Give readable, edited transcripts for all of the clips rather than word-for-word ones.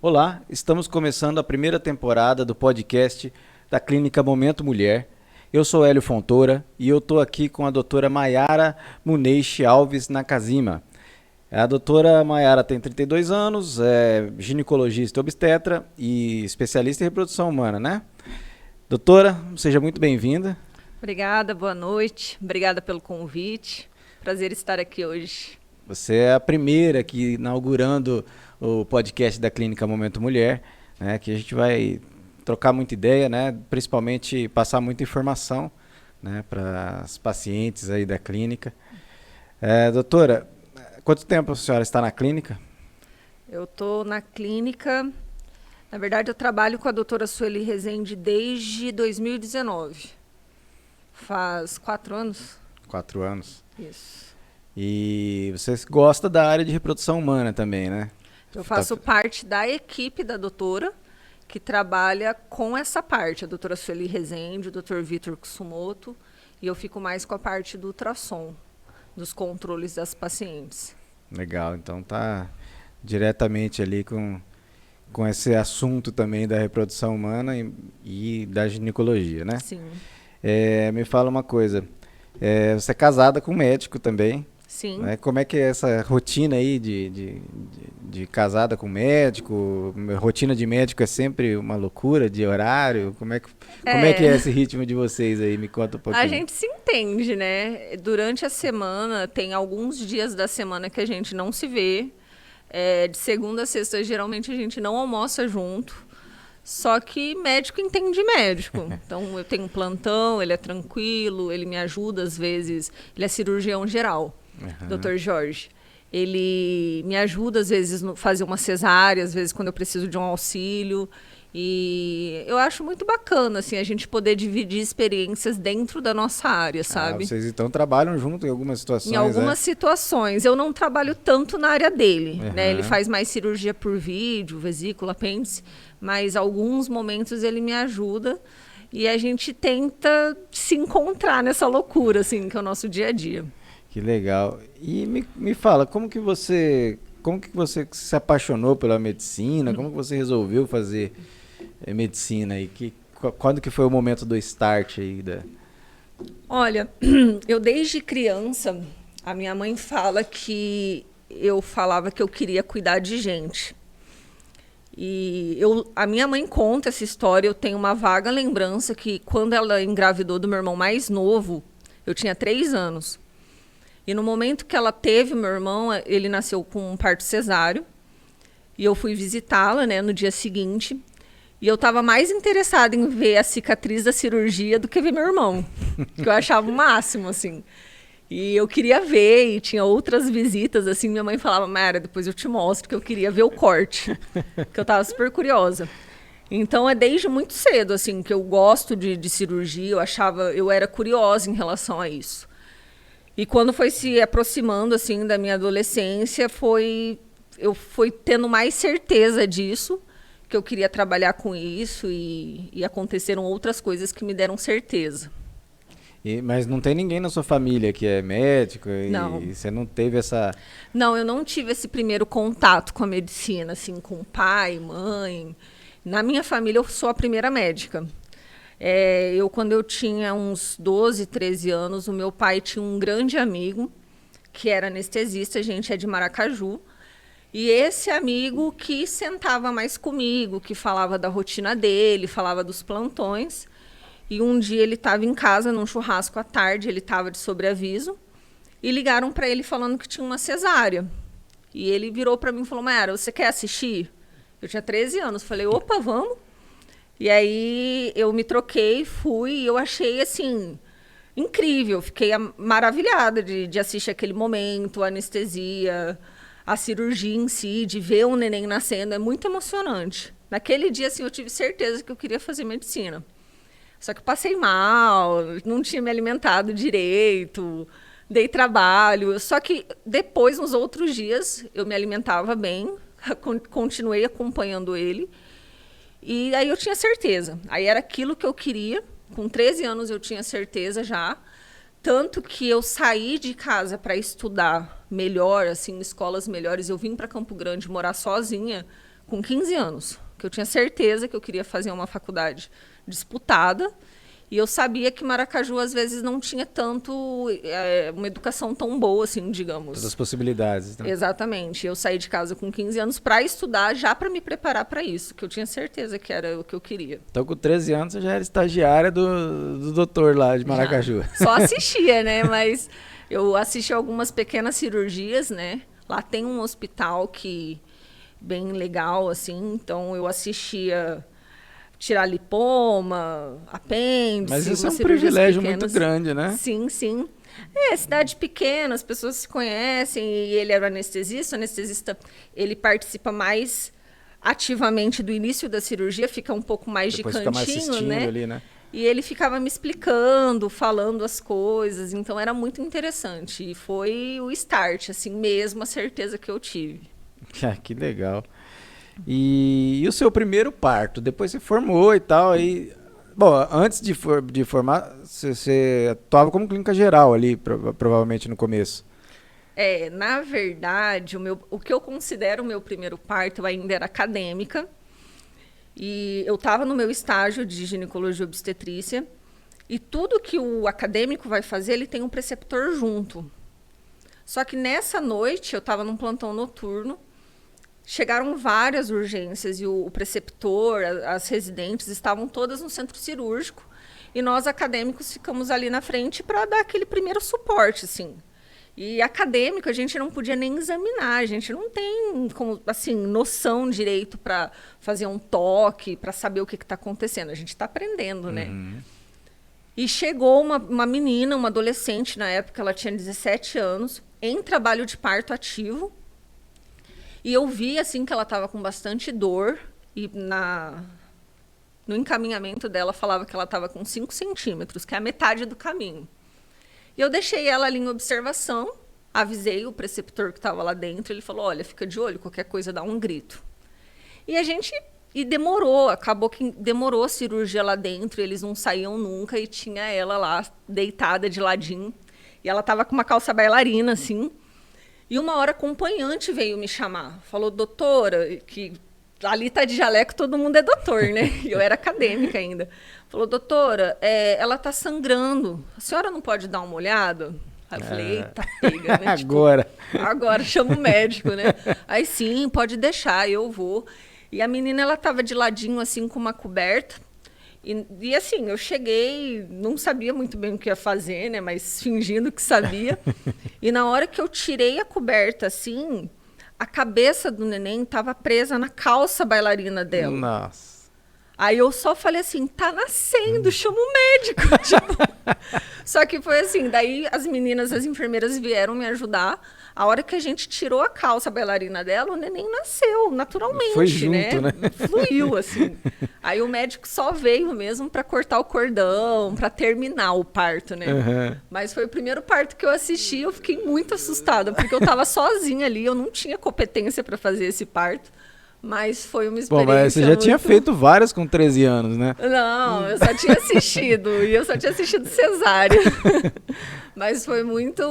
Olá, estamos começando a primeira temporada do podcast da Clínica Momento Mulher. Eu sou Hélio Fontoura e eu estou aqui com a doutora Maiara Muneishi Alves Nakazima. A doutora Maiara tem 32 anos, é ginecologista e obstetra e especialista em reprodução humana, né? Doutora, seja muito bem-vinda. Obrigada, boa noite. Obrigada pelo convite. Prazer estar aqui hoje. Você é a primeira aqui inaugurando o podcast da Clínica Momento Mulher, né, que a gente vai trocar muita ideia, né, principalmente passar muita informação, né, para as pacientes aí da clínica. Doutora, quanto tempo a senhora está na clínica? Eu estou na clínica, na verdade eu trabalho com a doutora Sueli Rezende desde 2019. Faz 4 anos. 4 anos. Isso. E você gosta da área de reprodução humana também, né? Eu faço parte da equipe da doutora que trabalha com essa parte, a doutora Sueli Rezende, o doutor Vitor Kusumoto, e eu fico mais com a parte do ultrassom, dos controles das pacientes. Legal, então tá diretamente ali com esse assunto também da reprodução humana e da ginecologia, né? Sim. Me fala uma coisa, você é casada com um médico também? Sim. Né? Como é que é essa rotina aí de casada com médico? Rotina de médico é sempre uma loucura de horário? Como é que é esse ritmo de vocês aí? Me conta um pouquinho. A gente se entende, né? Durante a semana, tem alguns dias da semana que a gente não se vê. De segunda a sexta, geralmente a gente não almoça junto. Só que médico entende médico. Então, eu tenho um plantão, ele é tranquilo, ele me ajuda às vezes. Ele é cirurgião geral, Dr. Jorge. Ele me ajuda às vezes a fazer uma cesárea, às vezes quando eu preciso de um auxílio. E eu acho muito bacana, assim, a gente poder dividir experiências dentro da nossa área, sabe? Vocês então trabalham junto em algumas situações, Em algumas situações. Eu não trabalho tanto na área dele, né? Ele faz mais cirurgia por vídeo, vesícula, apêndice, mas alguns momentos ele me ajuda e a gente tenta se encontrar nessa loucura, assim, que é o nosso dia a dia. Que legal. E me fala, como que você se apaixonou pela medicina? Como que você resolveu fazer medicina aí? Quando que foi o momento do start aí Olha, eu desde criança, a minha mãe fala que eu falava que eu queria cuidar de gente. E a minha mãe conta essa história, eu tenho uma vaga lembrança que quando ela engravidou do meu irmão mais novo, eu tinha 3 anos. E no momento que ela teve o meu irmão, ele nasceu com um parto cesáreo. E eu fui visitá-la, né, no dia seguinte. E eu estava mais interessada em ver a cicatriz da cirurgia do que ver meu irmão. Que eu achava o máximo, assim. E eu queria ver, e tinha outras visitas, assim. Minha mãe falava, Mara, depois eu te mostro, que eu queria ver o corte. Que eu estava super curiosa. Então, é desde muito cedo, assim, que eu gosto de cirurgia. Eu era curiosa em relação a isso. E quando foi se aproximando, assim, da minha adolescência, eu fui tendo mais certeza disso, que eu queria trabalhar com isso e aconteceram outras coisas que me deram certeza. Mas não tem ninguém na sua família que é médico? Não. E você não teve essa... Não, eu não tive esse primeiro contato com a medicina, assim, com pai, mãe. Na minha família, eu sou a primeira médica. Quando eu tinha uns 12, 13 anos, o meu pai tinha um grande amigo, que era anestesista, a gente é de Maracaju. E esse amigo que sentava mais comigo, que falava da rotina dele, falava dos plantões. E um dia ele estava em casa, num churrasco à tarde, ele estava de sobreaviso, e ligaram para ele falando que tinha uma cesárea. E ele virou para mim e falou, Mayara, você quer assistir? Eu tinha 13 anos, falei, opa, vamos. E aí eu me troquei, fui, e eu achei, assim, incrível. Fiquei maravilhada de assistir aquele momento, a anestesia, a cirurgia em si, de ver um neném nascendo, é muito emocionante. Naquele dia, assim, eu tive certeza que eu queria fazer medicina. Só que passei mal, não tinha me alimentado direito, dei trabalho. Só que depois, nos outros dias, eu me alimentava bem, continuei acompanhando ele. E aí eu tinha certeza. Aí era aquilo que eu queria. Com 13 anos eu tinha certeza já. Tanto que eu saí de casa para estudar melhor, assim, em escolas melhores. Eu vim para Campo Grande morar sozinha com 15 anos, que eu tinha certeza que eu queria fazer uma faculdade disputada, e eu sabia que Maracaju, às vezes, não tinha tanto uma educação tão boa, assim, digamos. Todas as possibilidades. Né? Exatamente. Eu saí de casa com 15 anos para estudar, já para me preparar para isso, que eu tinha certeza que era o que eu queria. Então, com 13 anos, você já era estagiária do doutor lá de Maracaju. Já. Só assistia, né? Mas eu assisti algumas pequenas cirurgias, né? Lá tem um hospital que bem legal, assim, então eu assistia tirar lipoma, apêndice. Mas isso é um privilégio muito grande, né? Sim, sim. Cidade pequena, as pessoas se conhecem, e ele era anestesista. O anestesista, ele participa mais ativamente do início da cirurgia, fica um pouco mais Depois de fica mais cantinho, assistindo né? ali, né? E ele ficava me explicando, falando as coisas, então era muito interessante. E foi o start, assim mesmo, a certeza que eu tive. Que legal. E o seu primeiro parto? Depois você formou e tal, aí... Bom, antes de formar, você atuava como clínica geral ali, provavelmente no começo. Na verdade, o que eu considero o meu primeiro parto, eu ainda era acadêmica. E eu estava no meu estágio de ginecologia e obstetrícia. E tudo que o acadêmico vai fazer, ele tem um preceptor junto. Só que nessa noite, eu estava num plantão noturno. Chegaram várias urgências e o preceptor, as residentes, estavam todas no centro cirúrgico. E nós, acadêmicos, ficamos ali na frente para dar aquele primeiro suporte, assim. E acadêmico, a gente não podia nem examinar, a gente não tem como, assim, noção direito para fazer um toque, para saber o que está acontecendo. A gente está aprendendo, né? E chegou uma menina, uma adolescente, na época, ela tinha 17 anos, em trabalho de parto ativo. E eu vi, assim, que ela estava com bastante dor. E no encaminhamento dela, falava que ela estava com 5 centímetros, que é a metade do caminho. E eu deixei ela ali em observação, avisei o preceptor que estava lá dentro. Ele falou, olha, fica de olho, qualquer coisa dá um grito. E demorou, acabou que demorou a cirurgia lá dentro, eles não saíam nunca, e tinha ela lá, deitada de ladinho. E ela estava com uma calça bailarina, assim. E uma hora a acompanhante veio me chamar. Falou, doutora, que ali tá de jaleco, todo mundo é doutor, né? E eu era acadêmica ainda. Falou, doutora, ela tá sangrando. A senhora não pode dar uma olhada? Aí eu falei, eita, pega, né? Agora, chama o médico, né? Aí sim, pode deixar, eu vou. E a menina, ela tava de ladinho, assim, com uma coberta. E assim, eu cheguei, não sabia muito bem o que ia fazer, né? Mas fingindo que sabia. E na hora que eu tirei a coberta, assim, a cabeça do neném estava presa na calça bailarina dela. Nossa. Aí eu só falei assim, tá nascendo, chama o médico. Tipo, só que foi assim, daí as meninas, as enfermeiras vieram me ajudar. A hora que a gente tirou a calça bailarina dela, o neném nasceu naturalmente, foi junto, né? Fluiu, assim. Aí o médico só veio mesmo para cortar o cordão, para terminar o parto, né? Uhum. Mas foi o primeiro parto que eu assisti, eu fiquei muito assustada, porque eu estava sozinha ali, eu não tinha competência para fazer esse parto. Mas foi uma experiência. Bom, mas você já tinha feito várias com 13 anos, né? Não, eu só tinha assistido. E eu só tinha assistido cesárea. Mas foi muito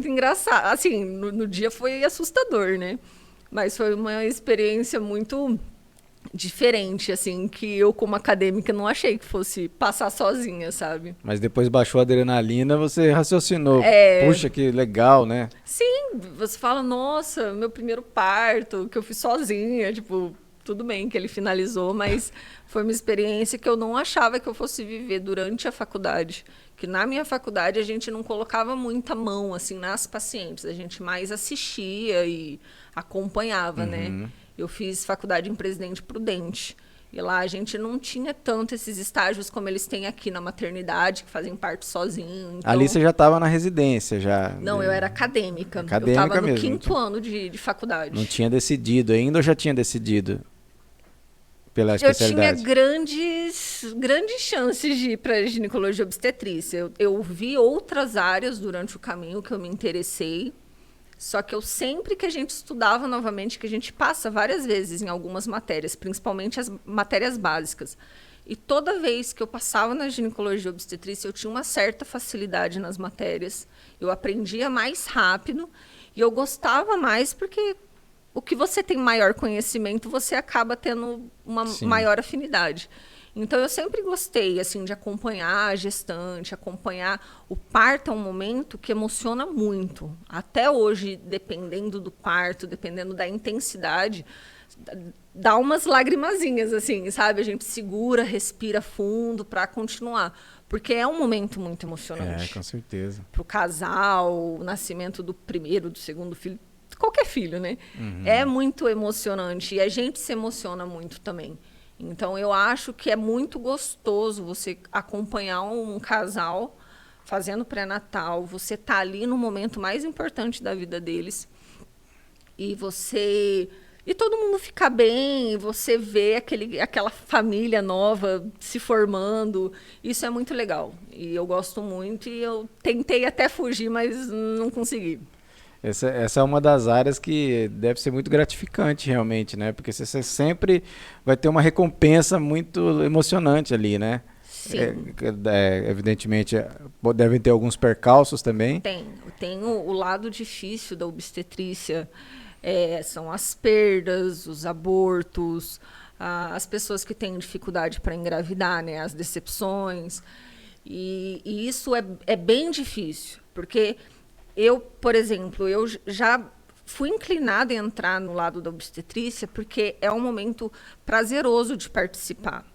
engraçado. Assim, no dia foi assustador, né? Mas foi uma experiência muito diferente, assim, que eu, como acadêmica, não achei que fosse passar sozinha, sabe? Mas depois baixou a adrenalina, você raciocinou. Puxa, que legal, né? Sim, você fala, nossa, meu primeiro parto, que eu fiz sozinha, tipo, tudo bem que ele finalizou, mas foi uma experiência que eu não achava que eu fosse viver durante a faculdade. Que na minha faculdade a gente não colocava muita mão, assim, nas pacientes, a gente mais assistia e acompanhava, né? Eu fiz faculdade em Presidente Prudente. E lá a gente não tinha tanto esses estágios como eles têm aqui na maternidade, que fazem parto sozinho. Então... Ali você já estava na residência, já? Não, eu era acadêmica. Acadêmica eu estava no mesmo, 5º ano de faculdade. Não tinha decidido ainda ou já tinha decidido pela especialidade? Eu tinha grandes chances de ir para ginecologia e obstetrícia. Eu vi outras áreas durante o caminho que eu me interessei. Só que eu sempre que a gente estudava novamente, que a gente passa várias vezes em algumas matérias, principalmente as matérias básicas. E toda vez que eu passava na ginecologia e obstetrícia, eu tinha uma certa facilidade nas matérias. Eu aprendia mais rápido e eu gostava mais porque o que você tem maior conhecimento, você acaba tendo uma Sim. maior afinidade. Então, eu sempre gostei assim de acompanhar a gestante, acompanhar o parto. É um momento que emociona muito. Até hoje, dependendo do parto, dependendo da intensidade, dá umas lagrimazinhas, assim, sabe? A gente segura, respira fundo para continuar. Porque é um momento muito emocionante. Com certeza. Para o casal, o nascimento do primeiro, do segundo filho, qualquer filho, né? É muito emocionante. E a gente se emociona muito também. Então, eu acho que é muito gostoso você acompanhar um casal fazendo pré-natal. Você tá ali no momento mais importante da vida deles. E todo mundo fica bem, você vê aquela família nova se formando. Isso é muito legal. E eu gosto muito. E eu tentei até fugir, mas não consegui. Essa é uma das áreas que deve ser muito gratificante, realmente, né? Porque você sempre vai ter uma recompensa muito emocionante ali, né? Sim. Evidentemente, devem ter alguns percalços também. Tem o lado difícil da obstetrícia. São as perdas, os abortos, as pessoas que têm dificuldade para engravidar, né? As decepções. E isso é bem difícil, porque eu, por exemplo, eu já fui inclinada a entrar no lado da obstetrícia porque é um momento prazeroso de participar.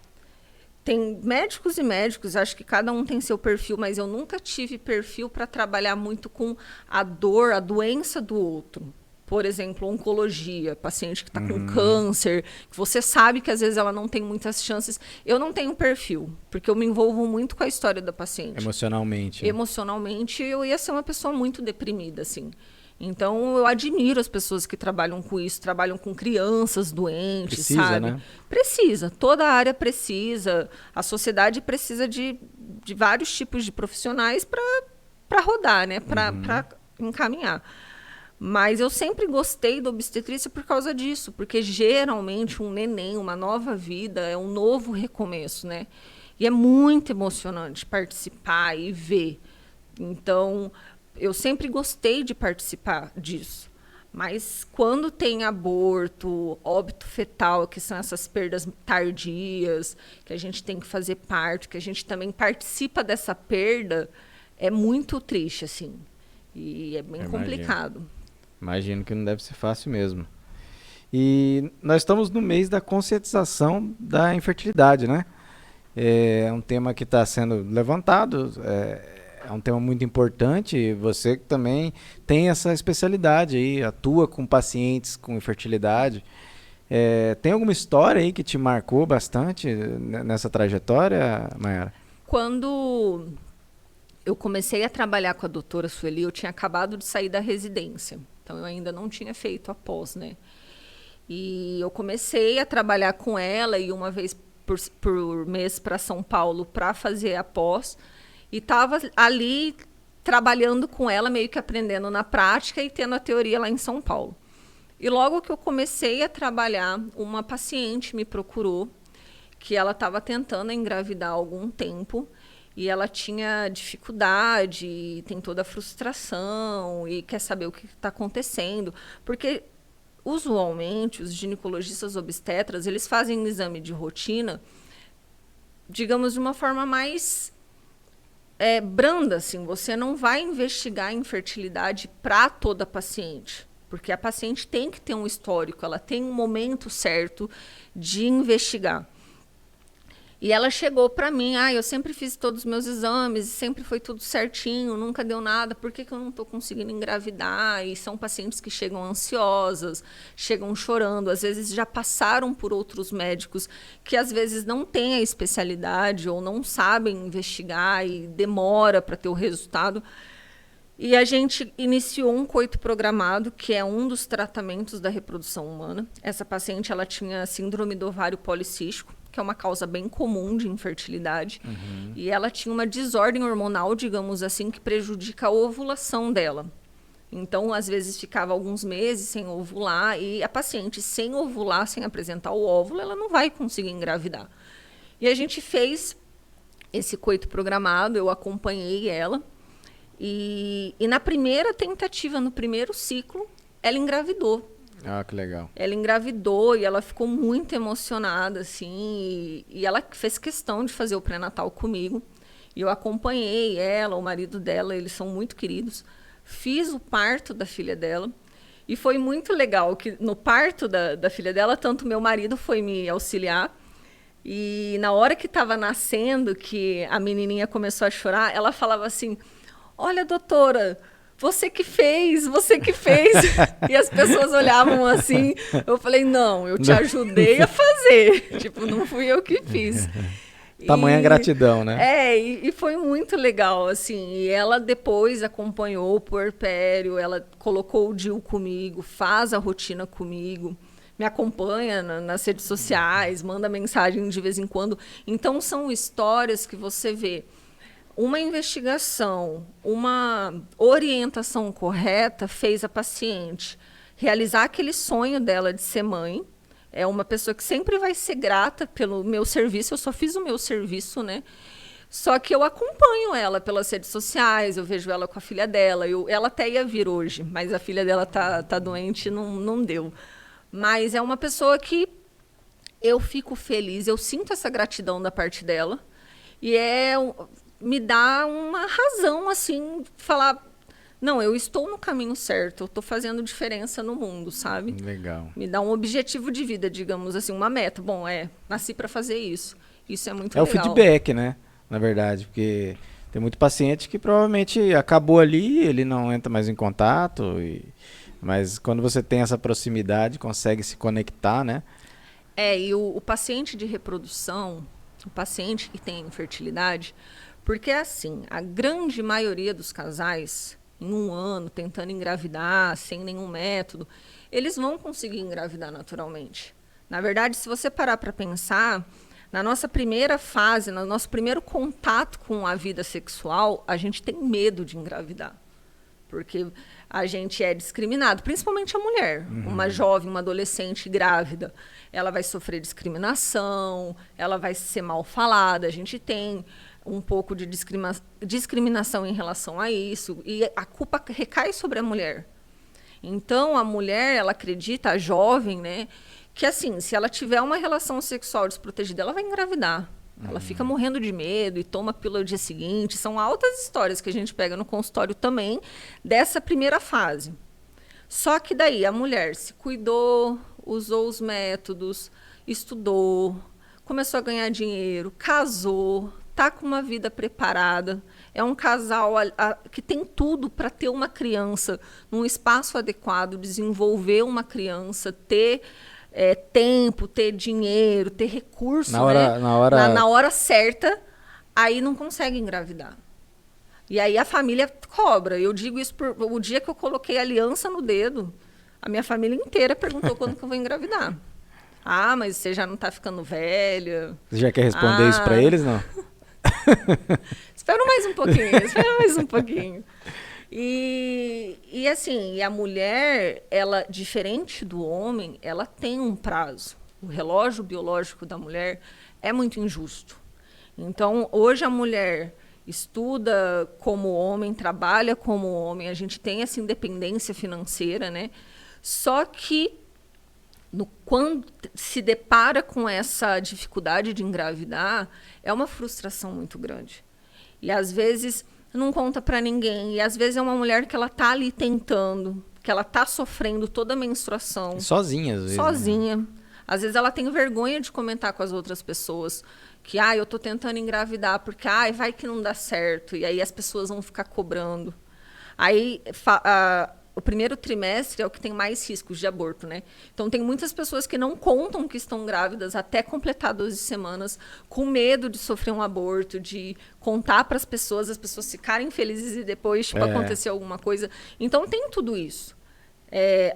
Tem médicos e médicos, acho que cada um tem seu perfil, mas eu nunca tive perfil para trabalhar muito com a dor, a doença do outro. Por exemplo, oncologia, paciente que está com câncer, que você sabe que às vezes ela não tem muitas chances. Eu não tenho perfil, porque eu me envolvo muito com a história da paciente. Emocionalmente. Emocionalmente, eu ia ser uma pessoa muito deprimida, assim. Então, eu admiro as pessoas que trabalham com isso, trabalham com crianças doentes, Precisa, sabe? né? Precisa, toda a área precisa. A sociedade precisa de vários tipos de profissionais para rodar, né? Para encaminhar. Mas eu sempre gostei da obstetrícia por causa disso, porque geralmente um neném, uma nova vida, é um novo recomeço, né? E é muito emocionante participar e ver. Então, eu sempre gostei de participar disso. Mas quando tem aborto, óbito fetal, que são essas perdas tardias, que a gente tem que fazer parto, que a gente também participa dessa perda, é muito triste, assim. E é bem complicado. Imagino que não deve ser fácil mesmo. E nós estamos no mês da conscientização da infertilidade, né? É um tema que está sendo levantado, é um tema muito importante. Você que também tem essa especialidade aí, atua com pacientes com infertilidade. Tem alguma história aí que te marcou bastante nessa trajetória, Mayara? Quando eu comecei a trabalhar com a doutora Sueli, eu tinha acabado de sair da residência. Então, eu ainda não tinha feito a pós, né? E eu comecei a trabalhar com ela e uma vez por mês para São Paulo para fazer a pós. E estava ali trabalhando com ela, meio que aprendendo na prática e tendo a teoria lá em São Paulo. E logo que eu comecei a trabalhar, uma paciente me procurou, que ela estava tentando engravidar há algum tempo, e ela tinha dificuldade, tem toda a frustração, e quer saber o que está acontecendo. Porque, usualmente, os ginecologistas obstetras, eles fazem um exame de rotina, digamos, de uma forma mais branda, assim. Você não vai investigar a infertilidade para toda paciente, porque a paciente tem que ter um histórico, ela tem um momento certo de investigar. E ela chegou para mim, eu sempre fiz todos os meus exames, sempre foi tudo certinho, nunca deu nada, por que eu não estou conseguindo engravidar? E são pacientes que chegam ansiosas, chegam chorando, às vezes já passaram por outros médicos que às vezes não têm a especialidade ou não sabem investigar e demora para ter o resultado. E a gente iniciou um coito programado, que é um dos tratamentos da reprodução humana. Essa paciente ela tinha síndrome do ovário policístico, que é uma causa bem comum de infertilidade. E ela tinha uma desordem hormonal, digamos assim, que prejudica a ovulação dela. Então, às vezes, ficava alguns meses sem ovular, e a paciente sem ovular, sem apresentar o óvulo, ela não vai conseguir engravidar. E a gente fez esse coito programado, eu acompanhei ela, e na primeira tentativa, no primeiro ciclo, ela engravidou. Ah, que legal. Ela engravidou e ela ficou muito emocionada, assim, e ela fez questão de fazer o pré-natal comigo. E eu acompanhei ela, o marido dela, eles são muito queridos. Fiz o parto da filha dela. E foi muito legal que no parto da filha dela, tanto meu marido foi me auxiliar. E na hora que estava nascendo, que a menininha começou a chorar, ela falava assim: olha, doutora, você que fez, você que fez. E as pessoas olhavam assim. Eu falei: não, eu te ajudei a fazer. Tipo, não fui eu que fiz. Tamanha gratidão, né? E foi muito legal, assim. E ela depois acompanhou o puerpério, ela colocou o DIU comigo, faz a rotina comigo, me acompanha nas redes sociais, manda mensagem de vez em quando. Então, são histórias que você vê uma investigação, uma orientação correta fez a paciente realizar aquele sonho dela de ser mãe. É uma pessoa que sempre vai ser grata pelo meu serviço. Eu só fiz o meu serviço, né? Só que eu acompanho ela pelas redes sociais, eu vejo ela com a filha dela. Ela até ia vir hoje, mas a filha dela tá doente e não deu. Mas é uma pessoa que eu fico feliz, eu sinto essa gratidão da parte dela. E me dá uma razão, assim, falar... Não, eu estou no caminho certo, eu estou fazendo diferença no mundo, sabe? Legal. Me dá um objetivo de vida, digamos assim, uma meta. Bom, nasci para fazer isso. Isso é muito É legal. o feedback, né? Na verdade, porque tem muito paciente que provavelmente acabou ali, ele não entra mais em contato, mas quando você tem essa proximidade, consegue se conectar, né? E o paciente de reprodução, o paciente que tem infertilidade, porque assim, a grande maioria dos casais, em um ano, tentando engravidar, sem nenhum método, eles vão conseguir engravidar naturalmente. Na verdade, se você parar para pensar, na nossa primeira fase, no nosso primeiro contato com a vida sexual, a gente tem medo de engravidar. Porque a gente é discriminado, principalmente a mulher. Uma jovem, uma adolescente grávida, ela vai sofrer discriminação, ela vai ser mal falada, a gente tem um pouco de discriminação em relação a isso, e a culpa recai sobre a mulher. Então, a mulher, ela acredita, a jovem, né, que assim, se ela tiver uma relação sexual desprotegida, ela vai engravidar. Ela fica morrendo de medo e toma pílula no dia seguinte. São altas histórias que a gente pega no consultório também dessa primeira fase. Só que daí a mulher se cuidou, usou os métodos, estudou, começou a ganhar dinheiro, casou, está com uma vida preparada. É um casal que tem tudo para ter uma criança num espaço adequado, desenvolver uma criança, ter tempo, ter dinheiro, ter recurso, né? Na hora certa, aí não consegue engravidar. E aí a família cobra. Eu digo isso o dia que eu coloquei a aliança no dedo, a minha família inteira perguntou quando que eu vou engravidar. Ah, mas você já não está ficando velha. Você já quer responder isso para eles, não? Espera mais um pouquinho. E assim, a mulher, ela, diferente do homem, ela tem um prazo. O relógio biológico da mulher é muito injusto. Então, hoje a mulher estuda como homem, trabalha como homem, a gente tem essa independência financeira, né? Só que quando se depara com essa dificuldade de engravidar, é uma frustração muito grande. E às vezes não conta para ninguém. E às vezes é uma mulher que ela tá ali tentando, que ela tá sofrendo toda a menstruação. Sozinha, às vezes. Sozinha. Né? Às vezes ela tem vergonha de comentar com as outras pessoas que, eu tô tentando engravidar, porque, vai que não dá certo. E aí as pessoas vão ficar cobrando. Aí o primeiro trimestre é o que tem mais riscos de aborto, né? Então, tem muitas pessoas que não contam que estão grávidas até completar 12 semanas, com medo de sofrer um aborto, de contar para as pessoas ficarem felizes e depois acontecer alguma coisa. Então, tem tudo isso.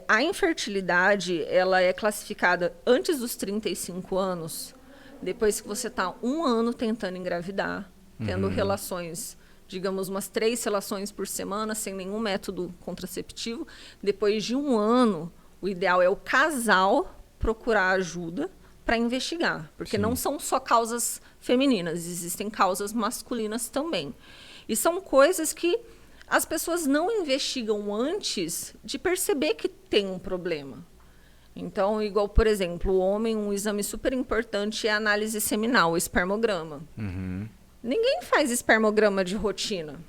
A infertilidade, ela é classificada antes dos 35 anos, depois que você está 1 ano tentando engravidar, tendo relações... digamos, umas 3 relações por semana, sem nenhum método contraceptivo. Depois de 1 ano, o ideal é o casal procurar ajuda para investigar. Porque não são só causas femininas, existem causas masculinas também. E são coisas que as pessoas não investigam antes de perceber que tem um problema. Então, igual, por exemplo, o homem, um exame super importante é a análise seminal, o espermograma. Ninguém faz espermograma de rotina.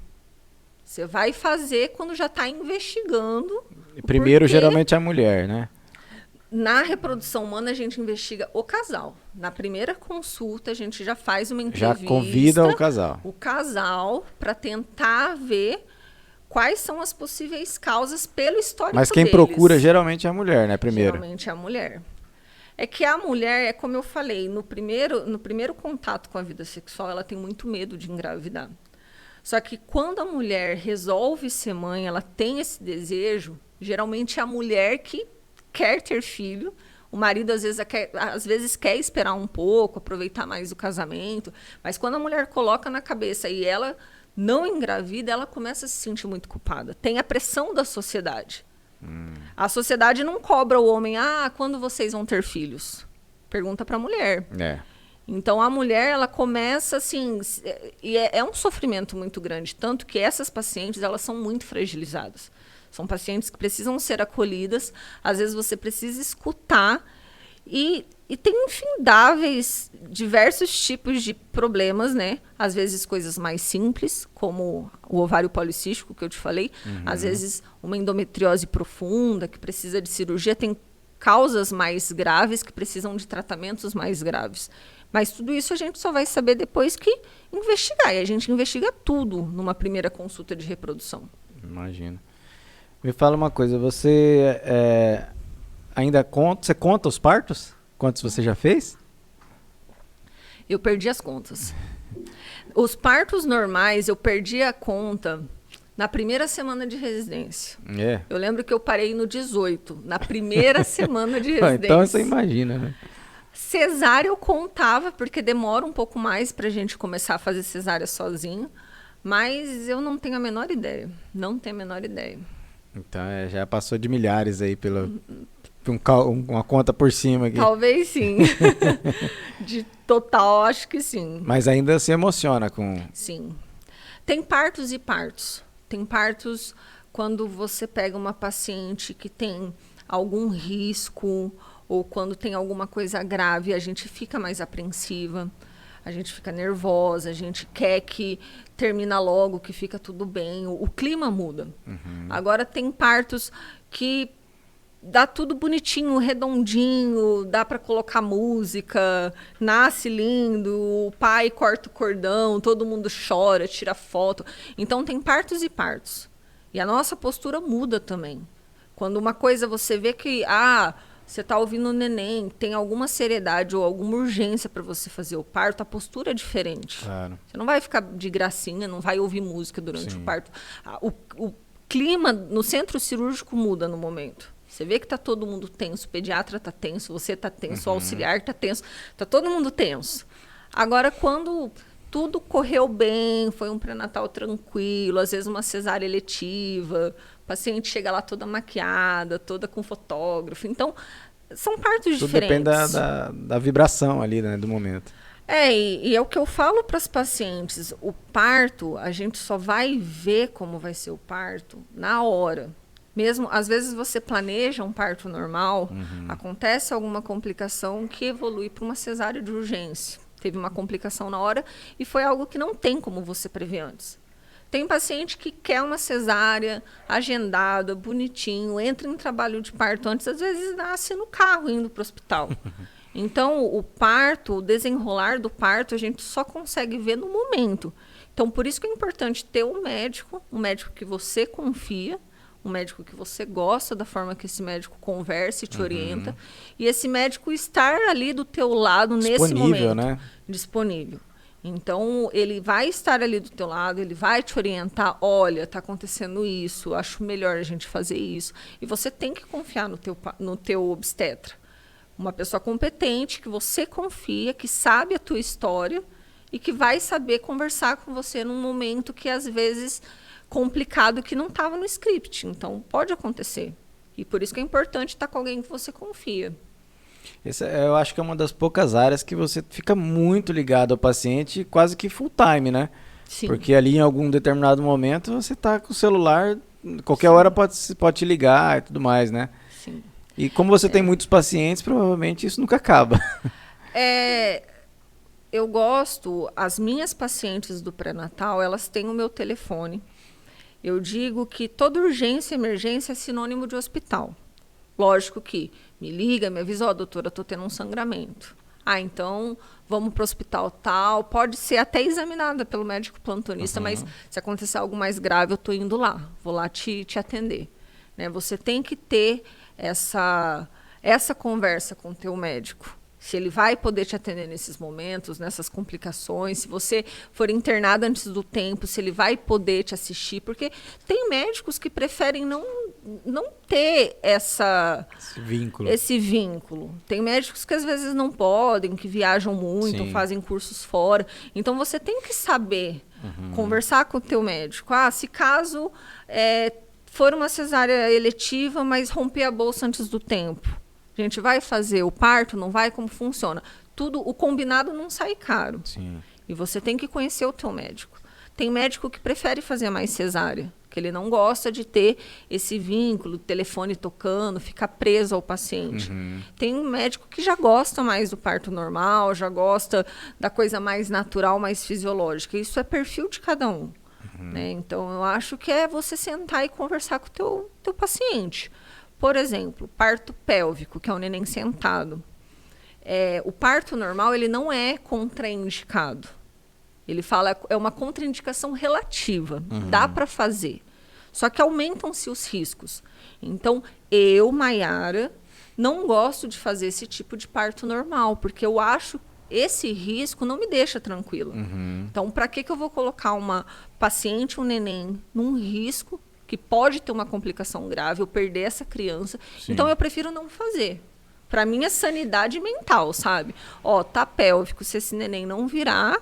Você vai fazer quando já está investigando. Primeiro, geralmente, é a mulher, né? Na reprodução humana, a gente investiga o casal. Na primeira consulta, a gente já faz uma entrevista. Já convida o casal. O casal para tentar ver quais são as possíveis causas pelo histórico deles. Mas quem procura geralmente é a mulher, né? Primeiro. Geralmente é a mulher. É que a mulher, é como eu falei, no primeiro contato com a vida sexual, ela tem muito medo de engravidar. Só que quando a mulher resolve ser mãe, ela tem esse desejo, geralmente é a mulher que quer ter filho. O marido às vezes quer esperar um pouco, aproveitar mais o casamento, mas quando a mulher coloca na cabeça e ela não engravida, ela começa a se sentir muito culpada. Tem a pressão da sociedade. A sociedade não cobra o homem, quando vocês vão ter filhos? Pergunta para a mulher. Então, a mulher, ela começa assim, e é um sofrimento muito grande, tanto que essas pacientes, elas são muito fragilizadas. São pacientes que precisam ser acolhidas, às vezes você precisa escutar, e tem infindáveis, diversos tipos de problemas, né? Às vezes coisas mais simples, como o ovário policístico, que eu te falei. Às vezes uma endometriose profunda, que precisa de cirurgia. Tem causas mais graves, que precisam de tratamentos mais graves. Mas tudo isso a gente só vai saber depois que investigar. E a gente investiga tudo numa primeira consulta de reprodução. Imagina. Me fala uma coisa, você ainda conta os partos? Quantos você já fez? Eu perdi as contas. Os partos normais, eu perdi a conta na primeira semana de residência. Eu lembro que eu parei no 18, na primeira semana de residência. Então você imagina, né? Cesárea eu contava, porque demora um pouco mais para a gente começar a fazer cesárea sozinho. Mas eu não tenho a menor ideia. Não tenho a menor ideia. Então já passou de milhares aí uma conta por cima aqui. Talvez sim. De total, acho que sim. Mas ainda se emociona com... Sim. Tem partos e partos. Tem partos quando você pega uma paciente que tem algum risco ou quando tem alguma coisa grave, a gente fica mais apreensiva, a gente fica nervosa, a gente quer que termina logo, que fica tudo bem. O clima muda. Agora tem partos que dá tudo bonitinho, redondinho, dá para colocar música, nasce lindo, o pai corta o cordão, todo mundo chora, tira foto. Então tem partos e partos. E a nossa postura muda também. Quando uma coisa você vê que você está ouvindo o neném, tem alguma seriedade ou alguma urgência para você fazer o parto, a postura é diferente. Claro. Você não vai ficar de gracinha, não vai ouvir música durante o parto. O clima no centro cirúrgico muda no momento. Você vê que está todo mundo tenso, o pediatra está tenso, você está tenso, o auxiliar está tenso, está todo mundo tenso. Agora, quando tudo correu bem, foi um pré-natal tranquilo, às vezes uma cesárea eletiva, o paciente chega lá toda maquiada, toda com fotógrafo. Então, são partos tudo diferentes. Depende da vibração ali, né, do momento. E é o que eu falo para as pacientes. O parto, a gente só vai ver como vai ser o parto na hora. Mesmo, às vezes você planeja um parto normal, acontece alguma complicação que evolui para uma cesárea de urgência. Teve uma complicação na hora e foi algo que não tem como você prever antes. Tem paciente que quer uma cesárea agendada, bonitinho, entra em trabalho de parto antes, às vezes nasce no carro indo para o hospital. Então, o parto, o desenrolar do parto, a gente só consegue ver no momento. Então, por isso que é importante ter um médico que você confia, um médico que você gosta da forma que esse médico conversa e te orienta, e esse médico estar ali do teu lado nesse momento. Né? Disponível. Então, ele vai estar ali do teu lado, ele vai te orientar, olha, está acontecendo isso, acho melhor a gente fazer isso. E você tem que confiar no teu obstetra. Uma pessoa competente, que você confia, que sabe a tua história e que vai saber conversar com você num momento que, às vezes, complicado, que não estava no script. Então, pode acontecer. E por isso que é importante estar com alguém que você confia. Eu acho que é uma das poucas áreas que você fica muito ligado ao paciente, quase que full time, né? Sim. Porque ali em algum determinado momento você está com o celular, qualquer hora pode te ligar e tudo mais, né? Sim. E como você tem muitos pacientes, provavelmente isso nunca acaba. Eu gosto, as minhas pacientes do pré-natal, elas têm o meu telefone. Eu digo que toda urgência e emergência é sinônimo de hospital. Lógico que me liga, me avisa, ó, doutora, estou tendo um sangramento. Então vamos para o hospital tal. Pode ser até examinada pelo médico plantonista, mas se acontecer algo mais grave, eu estou indo lá. Vou lá te atender. Né? Você tem que ter essa conversa com o teu médico. Se ele vai poder te atender nesses momentos, nessas complicações, se você for internado antes do tempo, se ele vai poder te assistir, porque tem médicos que preferem não ter esse vínculo. Tem médicos que às vezes não podem, que viajam muito, fazem cursos fora. Então você tem que saber conversar com o teu médico. Se caso for uma cesárea eletiva, mas romper a bolsa antes do tempo. A gente vai fazer o parto, não vai? Como funciona? Tudo, o combinado não sai caro. Sim. E você tem que conhecer o teu médico. Tem médico que prefere fazer mais cesárea, que ele não gosta de ter esse vínculo, telefone tocando, ficar preso ao paciente. Tem um médico que já gosta mais do parto normal, já gosta da coisa mais natural, mais fisiológica. Isso é perfil de cada um. Né? Então, eu acho que é você sentar e conversar com o teu paciente. Por exemplo, parto pélvico, que é o neném sentado. O parto normal, ele não é contraindicado. Ele fala, é uma contraindicação relativa. Dá para fazer. Só que aumentam-se os riscos. Então, eu, Maiara, não gosto de fazer esse tipo de parto normal, porque eu acho esse risco não me deixa tranquila. Então, para que eu vou colocar uma paciente, um neném, num risco que pode ter uma complicação grave, eu perder essa criança. Sim. Então, eu prefiro não fazer. Para minha sanidade mental, sabe? Tá pélvico, se esse neném não virar,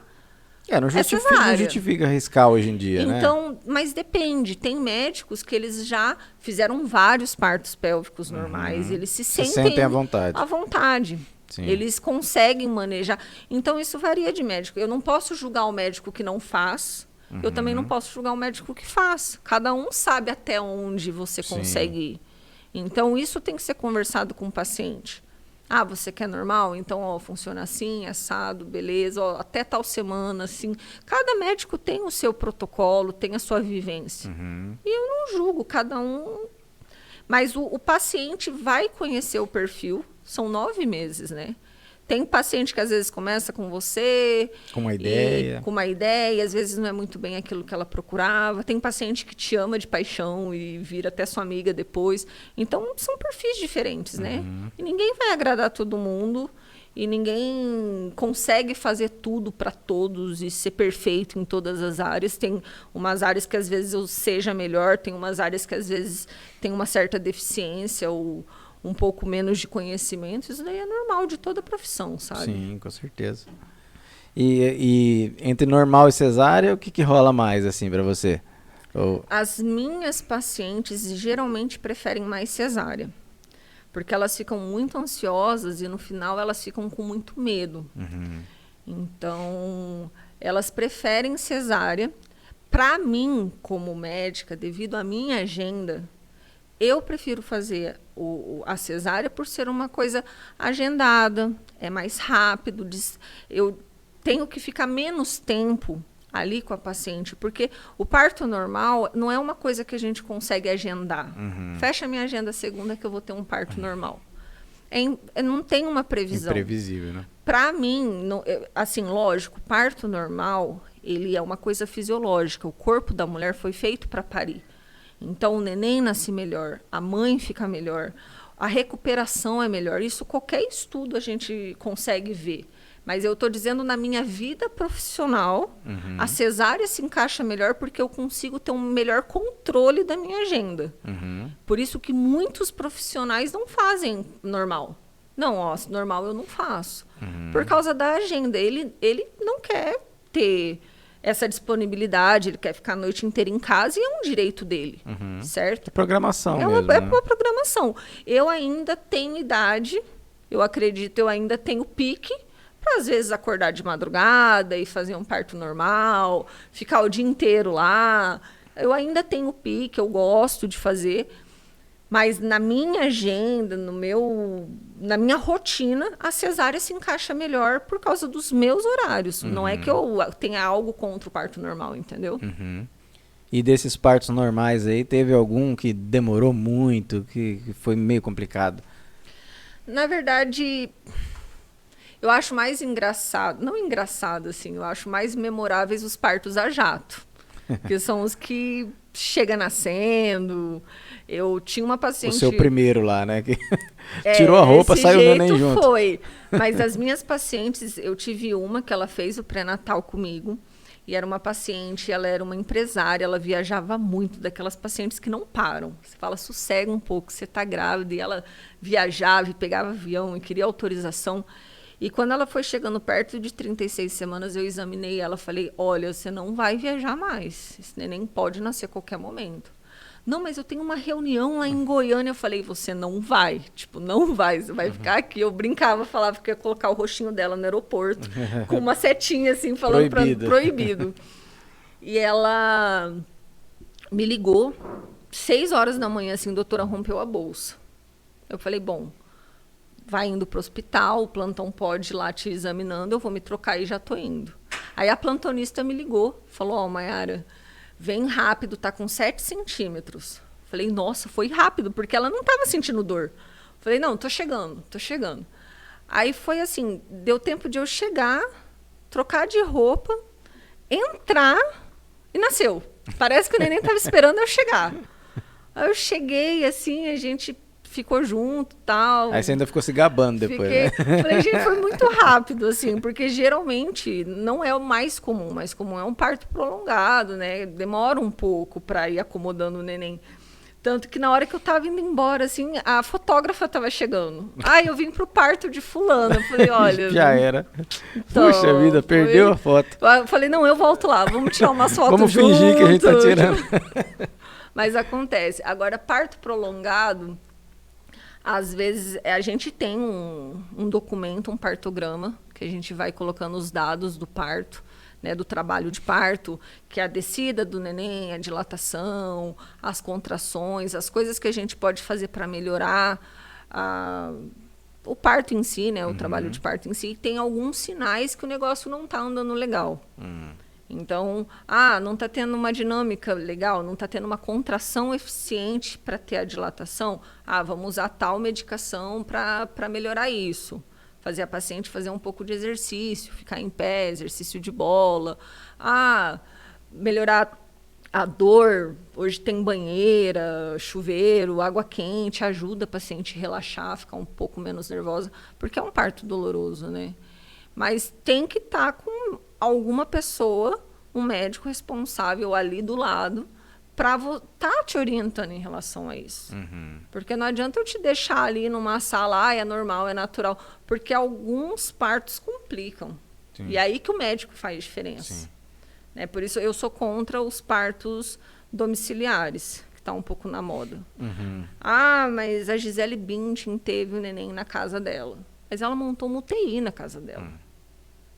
não justifica arriscar hoje em dia, então, né? Mas depende. Tem médicos que eles já fizeram vários partos pélvicos normais. Eles se sentem à vontade. À vontade. Sim. Eles conseguem manejar. Então, isso varia de médico. Eu não posso julgar o médico que não faz. Eu também não posso julgar o médico que faz. Cada um sabe até onde você consegue ir. Então, isso tem que ser conversado com o paciente. Você quer normal? Então, funciona assim, assado, beleza. Até tal semana, assim. Cada médico tem o seu protocolo, tem a sua vivência. E eu não julgo, cada um... Mas o paciente vai conhecer o perfil. São 9 meses, né? Tem paciente que às vezes começa com você... Com uma ideia. Às vezes não é muito bem aquilo que ela procurava. Tem paciente que te ama de paixão e vira até sua amiga depois. Então, são perfis diferentes, né? E ninguém vai agradar todo mundo. E ninguém consegue fazer tudo para todos e ser perfeito em todas as áreas. Tem umas áreas que às vezes eu seja melhor, tem umas áreas que às vezes tem uma certa deficiência ou um pouco menos de conhecimento. Isso daí é normal de toda profissão, sabe? Sim, com certeza. E entre normal e cesárea, o que rola mais, assim, para você? As minhas pacientes geralmente preferem mais cesárea. Porque elas ficam muito ansiosas e no final elas ficam com muito medo. Então, elas preferem cesárea. Para mim, como médica, devido à minha agenda, eu prefiro fazer a cesárea por ser uma coisa agendada, é mais rápido. Eu tenho que ficar menos tempo ali com a paciente, porque o parto normal não é uma coisa que a gente consegue agendar. Fecha a minha agenda segunda que eu vou ter um parto normal. Não tem uma previsão. Imprevisível, né? Para mim, assim, lógico, parto normal, ele é uma coisa fisiológica. O corpo da mulher foi feito para parir. Então, o neném nasce melhor, a mãe fica melhor, a recuperação é melhor. Isso qualquer estudo a gente consegue ver. Mas eu estou dizendo, na minha vida profissional, a cesárea se encaixa melhor porque eu consigo ter um melhor controle da minha agenda. Por isso que muitos profissionais não fazem normal. Não, normal eu não faço. Por causa da agenda. Ele não quer ter essa disponibilidade, ele quer ficar a noite inteira em casa e é um direito dele, certo? É programação mesmo, né? É uma programação. Eu ainda tenho idade, eu acredito, eu ainda tenho pique para às vezes acordar de madrugada e fazer um parto normal, ficar o dia inteiro lá. Eu ainda tenho pique, eu gosto de fazer, Mas na minha agenda, na minha rotina, a cesárea se encaixa melhor por causa dos meus horários. Não é que eu tenha algo contra o parto normal, entendeu? E desses partos normais aí, teve algum que demorou muito, que foi meio complicado? Na verdade, eu acho mais engraçado, não engraçado assim, eu acho mais memoráveis os partos a jato, que são os que chega nascendo. Eu tinha uma paciente... O seu primeiro lá, né? Que tirou a roupa, saiu o neném junto. Foi. Mas as minhas pacientes, eu tive uma que ela fez o pré-natal comigo. E era uma paciente, ela era uma empresária, ela viajava muito, daquelas pacientes que não param. Você fala, sossega um pouco, você está grávida. E ela viajava e pegava avião e queria autorização. E quando ela foi chegando perto de 36 semanas, eu examinei ela, falei, olha, você não vai viajar mais. Esse neném pode nascer a qualquer momento. Não, mas eu tenho uma reunião lá em Goiânia. Eu falei, você não vai. Tipo, não vai, você vai ficar aqui. Eu brincava, falava que ia colocar o rostinho dela no aeroporto, com uma setinha assim, falando proibido. E ela me ligou, 6 horas da manhã, assim, doutora, rompeu a bolsa. Eu falei, bom, vai indo para o hospital, o plantão pode ir lá te examinando, eu vou me trocar e já tô indo. Aí a plantonista me ligou, falou, ó, Mayara, vem rápido, tá com 7 centímetros. Falei, nossa, foi rápido, porque ela não estava sentindo dor. Falei, não, tô chegando. Aí foi assim, deu tempo de eu chegar, trocar de roupa, entrar e nasceu. Parece que o neném estava esperando eu chegar. Aí eu cheguei, assim, a gente ficou junto e tal. Aí você ainda ficou se gabando depois, né? Falei, gente, foi muito rápido, assim, porque geralmente não é o mais comum. O mais comum é um parto prolongado, né? Demora um pouco para ir acomodando o neném. Tanto que na hora que eu tava indo embora, assim, a fotógrafa tava chegando. Eu vim pro parto de fulano. Eu falei, olha... Já era. Então, puxa vida, perdeu a foto. Eu falei, não, eu volto lá, vamos tirar umas fotos vamos juntos. Vamos fingir que a gente tá tirando. Mas acontece. Agora, parto prolongado... Às vezes, a gente tem um documento, um partograma, que a gente vai colocando os dados do parto, né, do trabalho de parto, que é a descida do neném, a dilatação, as contrações, as coisas que a gente pode fazer para melhorar o parto em si, né, o trabalho de parto em si. Tem alguns sinais que o negócio não está andando legal. Então, não está tendo uma dinâmica legal, não está tendo uma contração eficiente para ter a dilatação. Vamos usar tal medicação para melhorar isso. Fazer a paciente fazer um pouco de exercício, ficar em pé, exercício de bola. Melhorar a dor. Hoje tem banheira, chuveiro, água quente, ajuda a paciente a relaxar, ficar um pouco menos nervosa, porque é um parto doloroso, né? Mas tem que estar com alguma pessoa, um médico responsável ali do lado, para estar te orientando em relação a isso. Porque não adianta eu te deixar ali numa sala, é normal, é natural, porque alguns partos complicam. Sim. E aí que o médico faz diferença. Né? Por isso eu sou contra os partos domiciliares, que está um pouco na moda. Mas a Gisele Bündchen teve o neném na casa dela. Mas ela montou uma UTI na casa dela.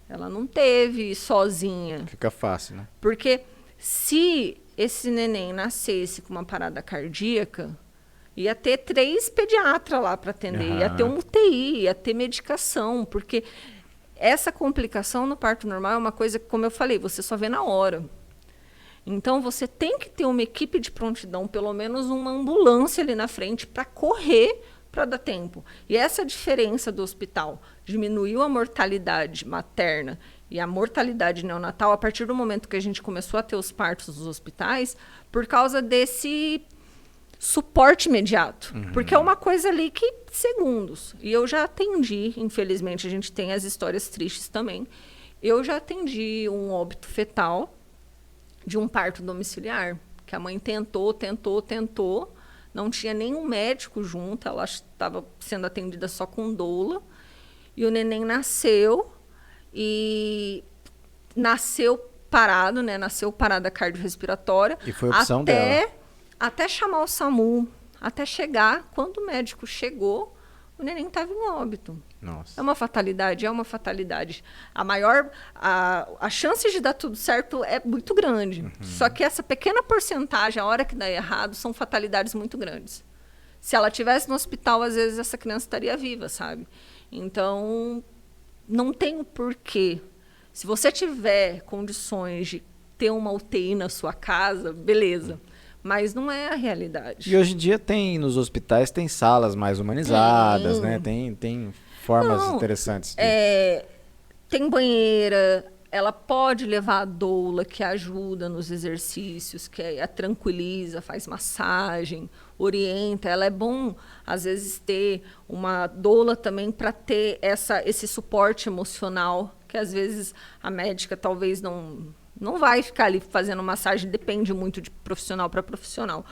Ela não teve sozinha. Fica fácil, né? Porque se esse neném nascesse com uma parada cardíaca, ia ter 3 pediatras lá para atender, ia ter um UTI, ia ter medicação, porque essa complicação no parto normal é uma coisa que, como eu falei, você só vê na hora. Então, você tem que ter uma equipe de prontidão, pelo menos uma ambulância ali na frente para correr para dar tempo. E essa diferença do hospital diminuiu a mortalidade materna e a mortalidade neonatal a partir do momento que a gente começou a ter os partos nos hospitais, por causa desse suporte imediato. Porque é uma coisa ali que segundos. E eu já atendi, infelizmente, a gente tem as histórias tristes também. Eu já atendi um óbito fetal de um parto domiciliar, que a mãe tentou, não tinha nenhum médico junto, ela estava sendo atendida só com doula, e o neném nasceu, e nasceu parado, né? Nasceu parada cardiorrespiratória. E foi opção dela. Até chamar o SAMU, até chegar, quando o médico chegou, o neném estava em óbito. Nossa. É uma fatalidade, é uma fatalidade. A chance de dar tudo certo é muito grande. Só que essa pequena porcentagem, a hora que dá errado, são fatalidades muito grandes. Se ela tivesse no hospital, às vezes essa criança estaria viva, sabe? Então, não tem o porquê. Se você tiver condições de ter uma UTI na sua casa, beleza. Mas não é a realidade. E hoje em dia nos hospitais tem salas mais humanizadas, né? Tem formas interessantes. Tem banheira, ela pode levar a doula, que ajuda nos exercícios, que a tranquiliza, faz massagem, orienta. Ela é bom, às vezes, ter uma doula também para ter esse suporte emocional, que às vezes a médica talvez não vai ficar ali fazendo massagem, depende muito de profissional para profissional.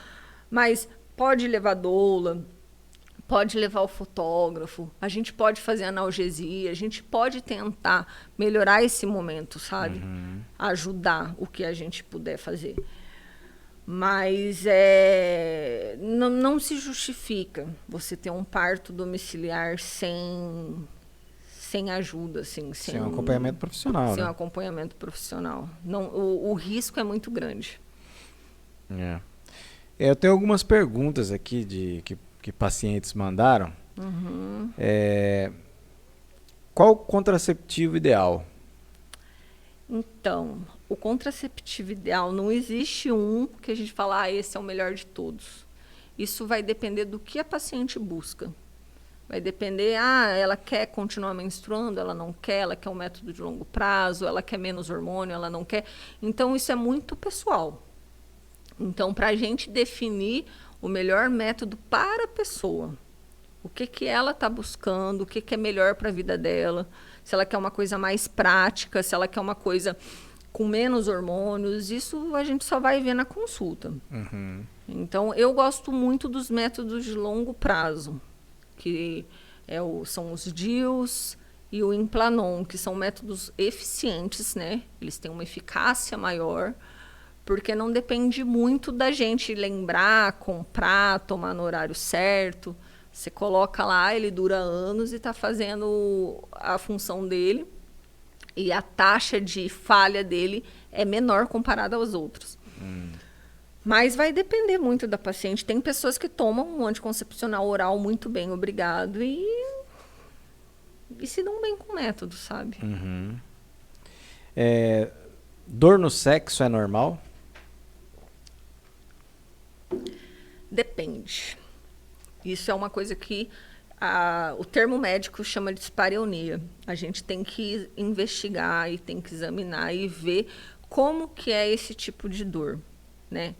Mas pode levar doula, pode levar o fotógrafo, a gente pode fazer analgesia, a gente pode tentar melhorar esse momento, sabe? Ajudar o que a gente puder fazer. Mas não se justifica você ter um parto domiciliar sem ajuda, assim, sem um acompanhamento profissional. Sem um acompanhamento profissional. Não, o risco é muito grande. Eu tenho algumas perguntas aqui que pacientes mandaram. Qual o contraceptivo ideal? Então, o contraceptivo ideal, não existe um que a gente fala, esse é o melhor de todos. Isso vai depender do que a paciente busca. Vai depender, ela quer continuar menstruando, ela não quer, ela quer um método de longo prazo, ela quer menos hormônio, ela não quer. Então, isso é muito pessoal. Então, para a gente definir o melhor método para a pessoa, o que ela está buscando, o que é melhor para a vida dela, se ela quer uma coisa mais prática, se ela quer uma coisa com menos hormônios, isso a gente só vai ver na consulta. Então, eu gosto muito dos métodos de longo prazo, que são os DIUs e o Implanon, que são métodos eficientes, né? Eles têm uma eficácia maior, porque não depende muito da gente lembrar, comprar, tomar no horário certo. Você coloca lá, ele dura anos e está fazendo a função dele, e a taxa de falha dele é menor comparada aos outros. Mas vai depender muito da paciente. Tem pessoas que tomam um anticoncepcional oral muito bem, obrigado, e se dão bem com o método, sabe? Dor no sexo é normal? Depende. Isso é uma coisa que o termo médico chama de dispareunia. A gente tem que investigar e tem que examinar e ver como que é esse tipo de dor, né?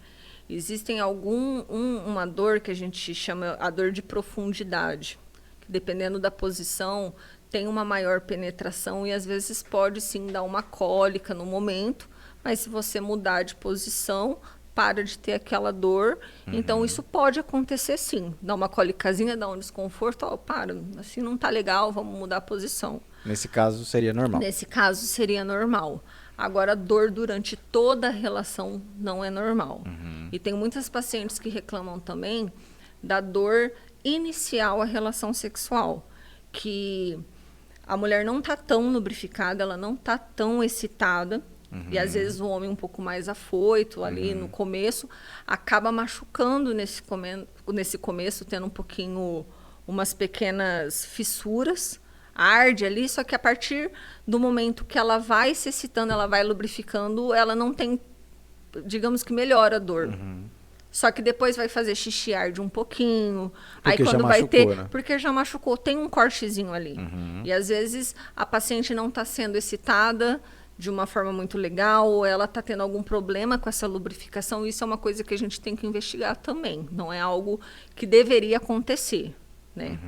Existem uma dor que a gente chama a dor de profundidade, que dependendo da posição tem uma maior penetração e às vezes pode sim dar uma cólica no momento, mas se você mudar de posição, para de ter aquela dor. Então isso pode acontecer sim, dá uma cólicazinha, dá um desconforto, para, assim não tá legal, vamos mudar a posição. Nesse caso seria normal? Nesse caso seria normal. Agora, dor durante toda a relação não é normal. E tem muitas pacientes que reclamam também da dor inicial à relação sexual, que a mulher não está tão lubrificada, ela não está tão excitada, e às vezes o homem um pouco mais afoito ali no começo, acaba machucando nesse começo, tendo um pouquinho, umas pequenas fissuras, arde ali, só que a partir do momento que ela vai se excitando, ela vai lubrificando, ela não tem, digamos que melhora a dor. Só que depois vai fazer xixi, arde um pouquinho. Porque aí quando já vai machucou, ter, né? porque já machucou, tem um cortezinho ali. E às vezes a paciente não está sendo excitada de uma forma muito legal, ou ela está tendo algum problema com essa lubrificação. Isso é uma coisa que a gente tem que investigar também. Não é algo que deveria acontecer, né?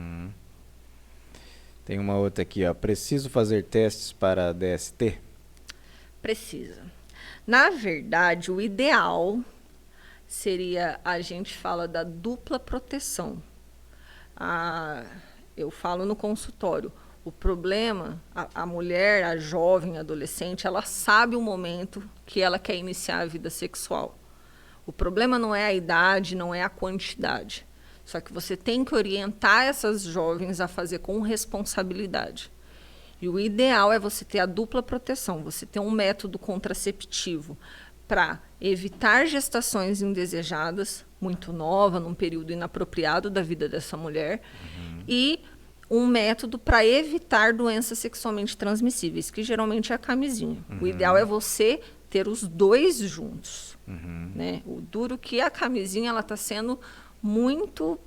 Tem uma outra aqui, ó. Preciso fazer testes para DST? Precisa. Na verdade, o ideal seria, a gente fala da dupla proteção. Eu falo no consultório, o problema, a mulher, a jovem, a adolescente, ela sabe o momento que ela quer iniciar a vida sexual. O problema não é a idade, não é a quantidade. Só que você tem que orientar essas jovens a fazer com responsabilidade. E o ideal é você ter a dupla proteção, você ter um método contraceptivo para evitar gestações indesejadas, muito nova, num período inapropriado da vida dessa mulher, e um método para evitar doenças sexualmente transmissíveis, que geralmente é a camisinha. O ideal é você ter os dois juntos. Né? O duro que a camisinha ela está sendo muito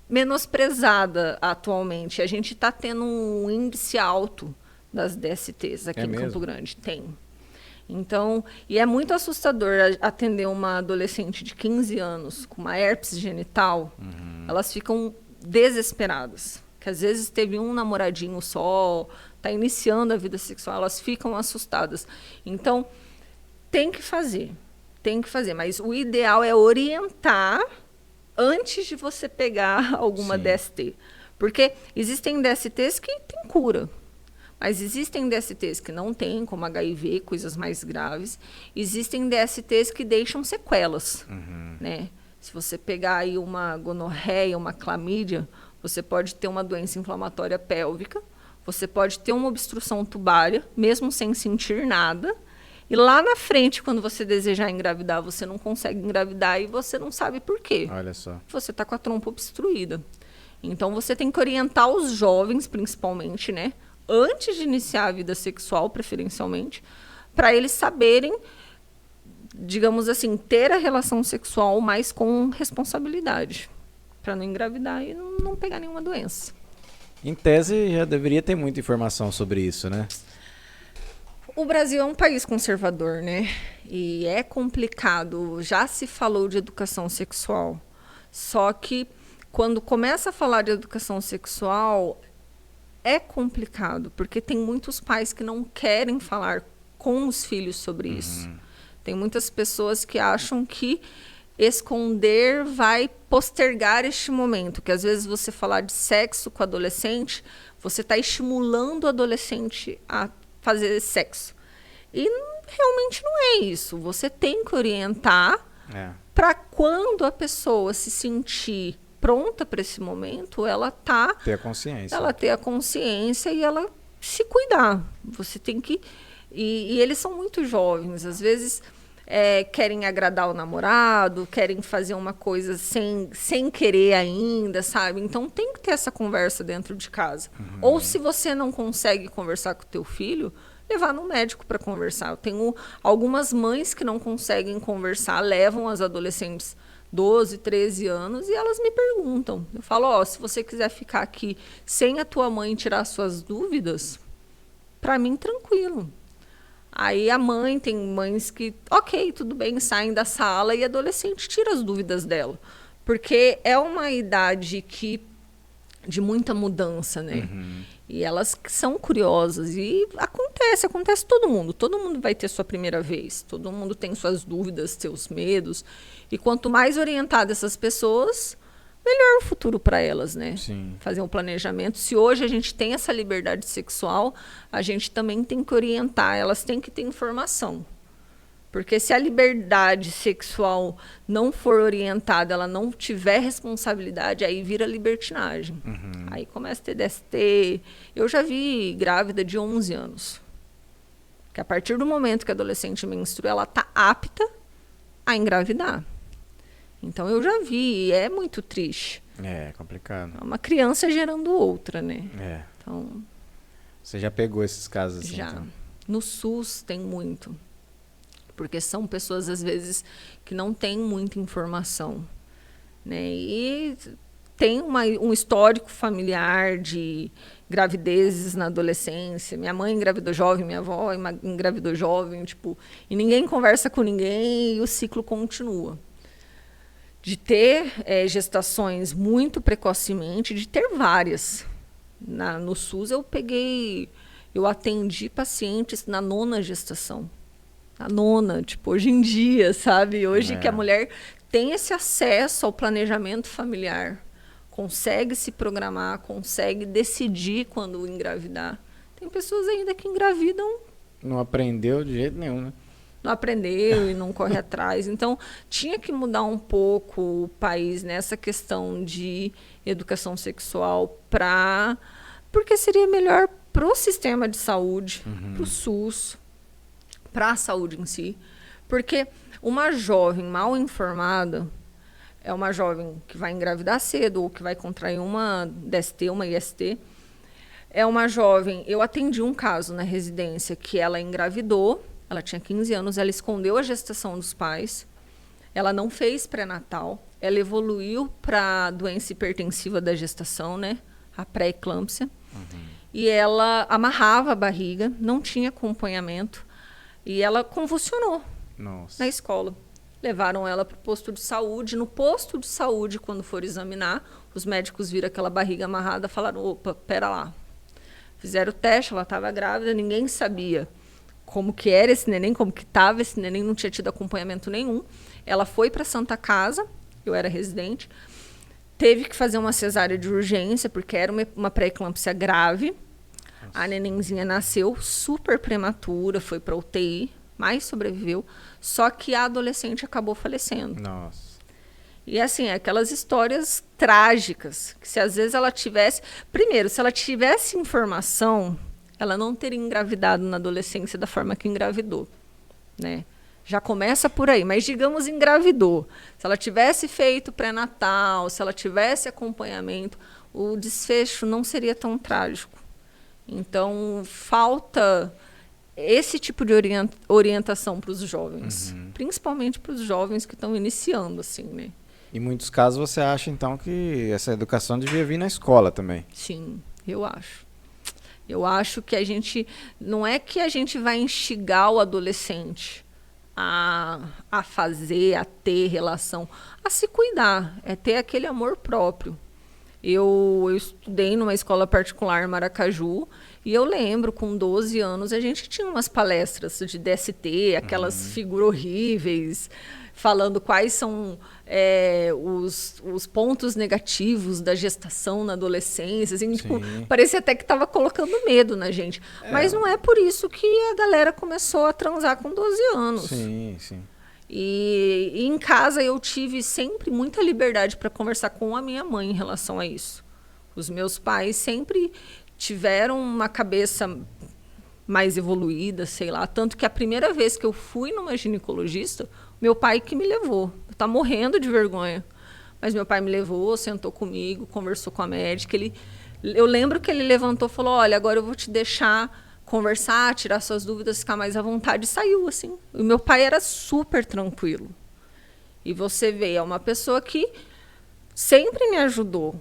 menosprezada atualmente. A gente está tendo um índice alto das DSTs aqui em Campo Grande. Tem. Então, e é muito assustador atender uma adolescente de 15 anos com uma herpes genital. Elas ficam desesperadas. Que às vezes teve um namoradinho só, está iniciando a vida sexual, elas ficam assustadas. Então, tem que fazer, mas o ideal é orientar antes de você pegar alguma DST. Porque existem DSTs que têm cura, mas existem DSTs que não têm, como HIV, coisas mais graves. Existem DSTs que deixam sequelas. Né? Se você pegar aí uma gonorreia, uma clamídia, você pode ter uma doença inflamatória pélvica, você pode ter uma obstrução tubária, mesmo sem sentir nada. E lá na frente, quando você desejar engravidar, você não consegue engravidar e você não sabe por quê. Olha só. Você está com a trompa obstruída. Então, você tem que orientar os jovens, principalmente, né? Antes de iniciar a vida sexual, preferencialmente, para eles saberem, digamos assim, ter a relação sexual mais com responsabilidade. Para não engravidar e não pegar nenhuma doença. Em tese, já deveria ter muita informação sobre isso, né? O Brasil é um país conservador, né? E é complicado. Já se falou de educação sexual. Só que, quando começa a falar de educação sexual, é complicado. Porque tem muitos pais que não querem falar com os filhos sobre isso. Tem muitas pessoas que acham que esconder vai postergar este momento, que às vezes você falar de sexo com o adolescente, você está estimulando o adolescente a fazer sexo. E realmente não é isso. Você tem que orientar para quando a pessoa se sentir pronta para esse momento, ela ter a consciência. Ela ter a consciência e ela se cuidar. Você tem que... E eles são muito jovens, às vezes... querem agradar o namorado, querem fazer uma coisa sem querer ainda, sabe? Então, tem que ter essa conversa dentro de casa. Ou, se você não consegue conversar com o teu filho, levar no médico para conversar. Eu tenho algumas mães que não conseguem conversar, levam as adolescentes 12, 13 anos e elas me perguntam. Eu falo, se você quiser ficar aqui sem a tua mãe tirar suas dúvidas, para mim, tranquilo. Aí a mãe, tem mães que, ok, tudo bem, saem da sala e a adolescente tira as dúvidas dela. Porque é uma idade de muita mudança, né? E elas são curiosas. E acontece todo mundo. Todo mundo vai ter sua primeira vez. Todo mundo tem suas dúvidas, seus medos. E quanto mais orientada essas pessoas, melhor o futuro para elas, né? Sim. Fazer um planejamento. Se hoje a gente tem essa liberdade sexual, a gente também tem que orientar, elas têm que ter informação. Porque se a liberdade sexual não for orientada, ela não tiver responsabilidade, aí vira libertinagem. Aí começa a ter DST. Eu já vi grávida de 11 anos. Que a partir do momento que a adolescente menstrua, ela está apta a engravidar. Então, eu já vi, e é muito triste. É complicado. É uma criança gerando outra, né? Então, você já pegou esses casos assim? Já. Então? No SUS tem muito. Porque são pessoas, às vezes, que não têm muita informação. Né? E tem um histórico familiar de gravidezes na adolescência. Minha mãe engravidou jovem, minha avó engravidou jovem, e ninguém conversa com ninguém e o ciclo continua. De ter gestações muito precocemente, de ter várias. No SUS eu atendi pacientes na 9ª gestação. A 9ª, hoje em dia, sabe? Hoje que a mulher tem esse acesso ao planejamento familiar, consegue se programar, consegue decidir quando engravidar. Tem pessoas ainda que engravidam... Não aprendeu de jeito nenhum, né? Não aprendeu e não corre atrás. Então, tinha que mudar um pouco o país nessa questão de educação sexual porque seria melhor para o sistema de saúde, para o SUS, para a saúde em si, Porque uma jovem mal informada é uma jovem que vai engravidar cedo ou que vai contrair uma DST, uma IST. É uma jovem... Eu atendi um caso na residência que ela engravidou, ela tinha 15 anos, ela escondeu a gestação dos pais, ela não fez pré-natal, ela evoluiu para doença hipertensiva da gestação, né? A pré-eclâmpsia. E ela amarrava a barriga, não tinha acompanhamento, e ela convulsionou na escola. Levaram ela para o posto de saúde. No posto de saúde, quando foram examinar, os médicos viram aquela barriga amarrada e falaram, opa, pera lá. Fizeram o teste, ela estava grávida, ninguém sabia como que era esse neném, como que estava esse neném, não tinha tido acompanhamento nenhum. Ela foi para a Santa Casa, eu era residente, teve que fazer uma cesárea de urgência, porque era uma pré-eclâmpsia grave. Nossa. A nenenzinha nasceu super prematura, foi para UTI, mas sobreviveu. Só que a adolescente acabou falecendo. Nossa. E assim, aquelas histórias trágicas, que se às vezes ela tivesse... Primeiro, se ela tivesse informação, ela não teria engravidado na adolescência da forma que engravidou, né? Já começa por aí, mas digamos engravidou. Se ela tivesse feito pré-natal, se ela tivesse acompanhamento, o desfecho não seria tão trágico. Então, falta esse tipo de orientação para os jovens, principalmente para os jovens que estão iniciando, assim, né? Em muitos casos você acha, então, que essa educação devia vir na escola também? Sim, eu acho. Eu acho que a gente... Não é que a gente vai instigar o adolescente a fazer, a ter relação, a se cuidar, é ter aquele amor próprio. Eu estudei numa escola particular em Maracaju e eu lembro, com 12 anos, a gente tinha umas palestras de DST, aquelas figuras horríveis, falando quais são os pontos negativos da gestação na adolescência. Assim, tipo, parecia até que estava colocando medo na gente. Mas não é por isso que a galera começou a transar com 12 anos. Sim, sim. E em casa eu tive sempre muita liberdade para conversar com a minha mãe em relação a isso. Os meus pais sempre tiveram uma cabeça mais evoluída, sei lá. Tanto que a primeira vez que eu fui numa ginecologista, meu pai que me levou. Eu estava morrendo de vergonha. Mas meu pai me levou, sentou comigo, conversou com a médica. Eu lembro que ele levantou e falou, olha, agora eu vou te deixar conversar, tirar suas dúvidas, ficar mais à vontade. E saiu, assim. O meu pai era super tranquilo. E você vê, é uma pessoa que sempre me ajudou.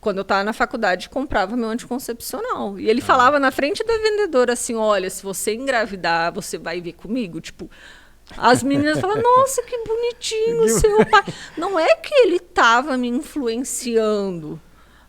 Quando eu estava na faculdade, comprava meu anticoncepcional. E ele falava na frente da vendedora assim, olha, se você engravidar, você vai vir comigo? Tipo, as meninas falavam, nossa, que bonitinho seu pai. Não é que ele estava me influenciando,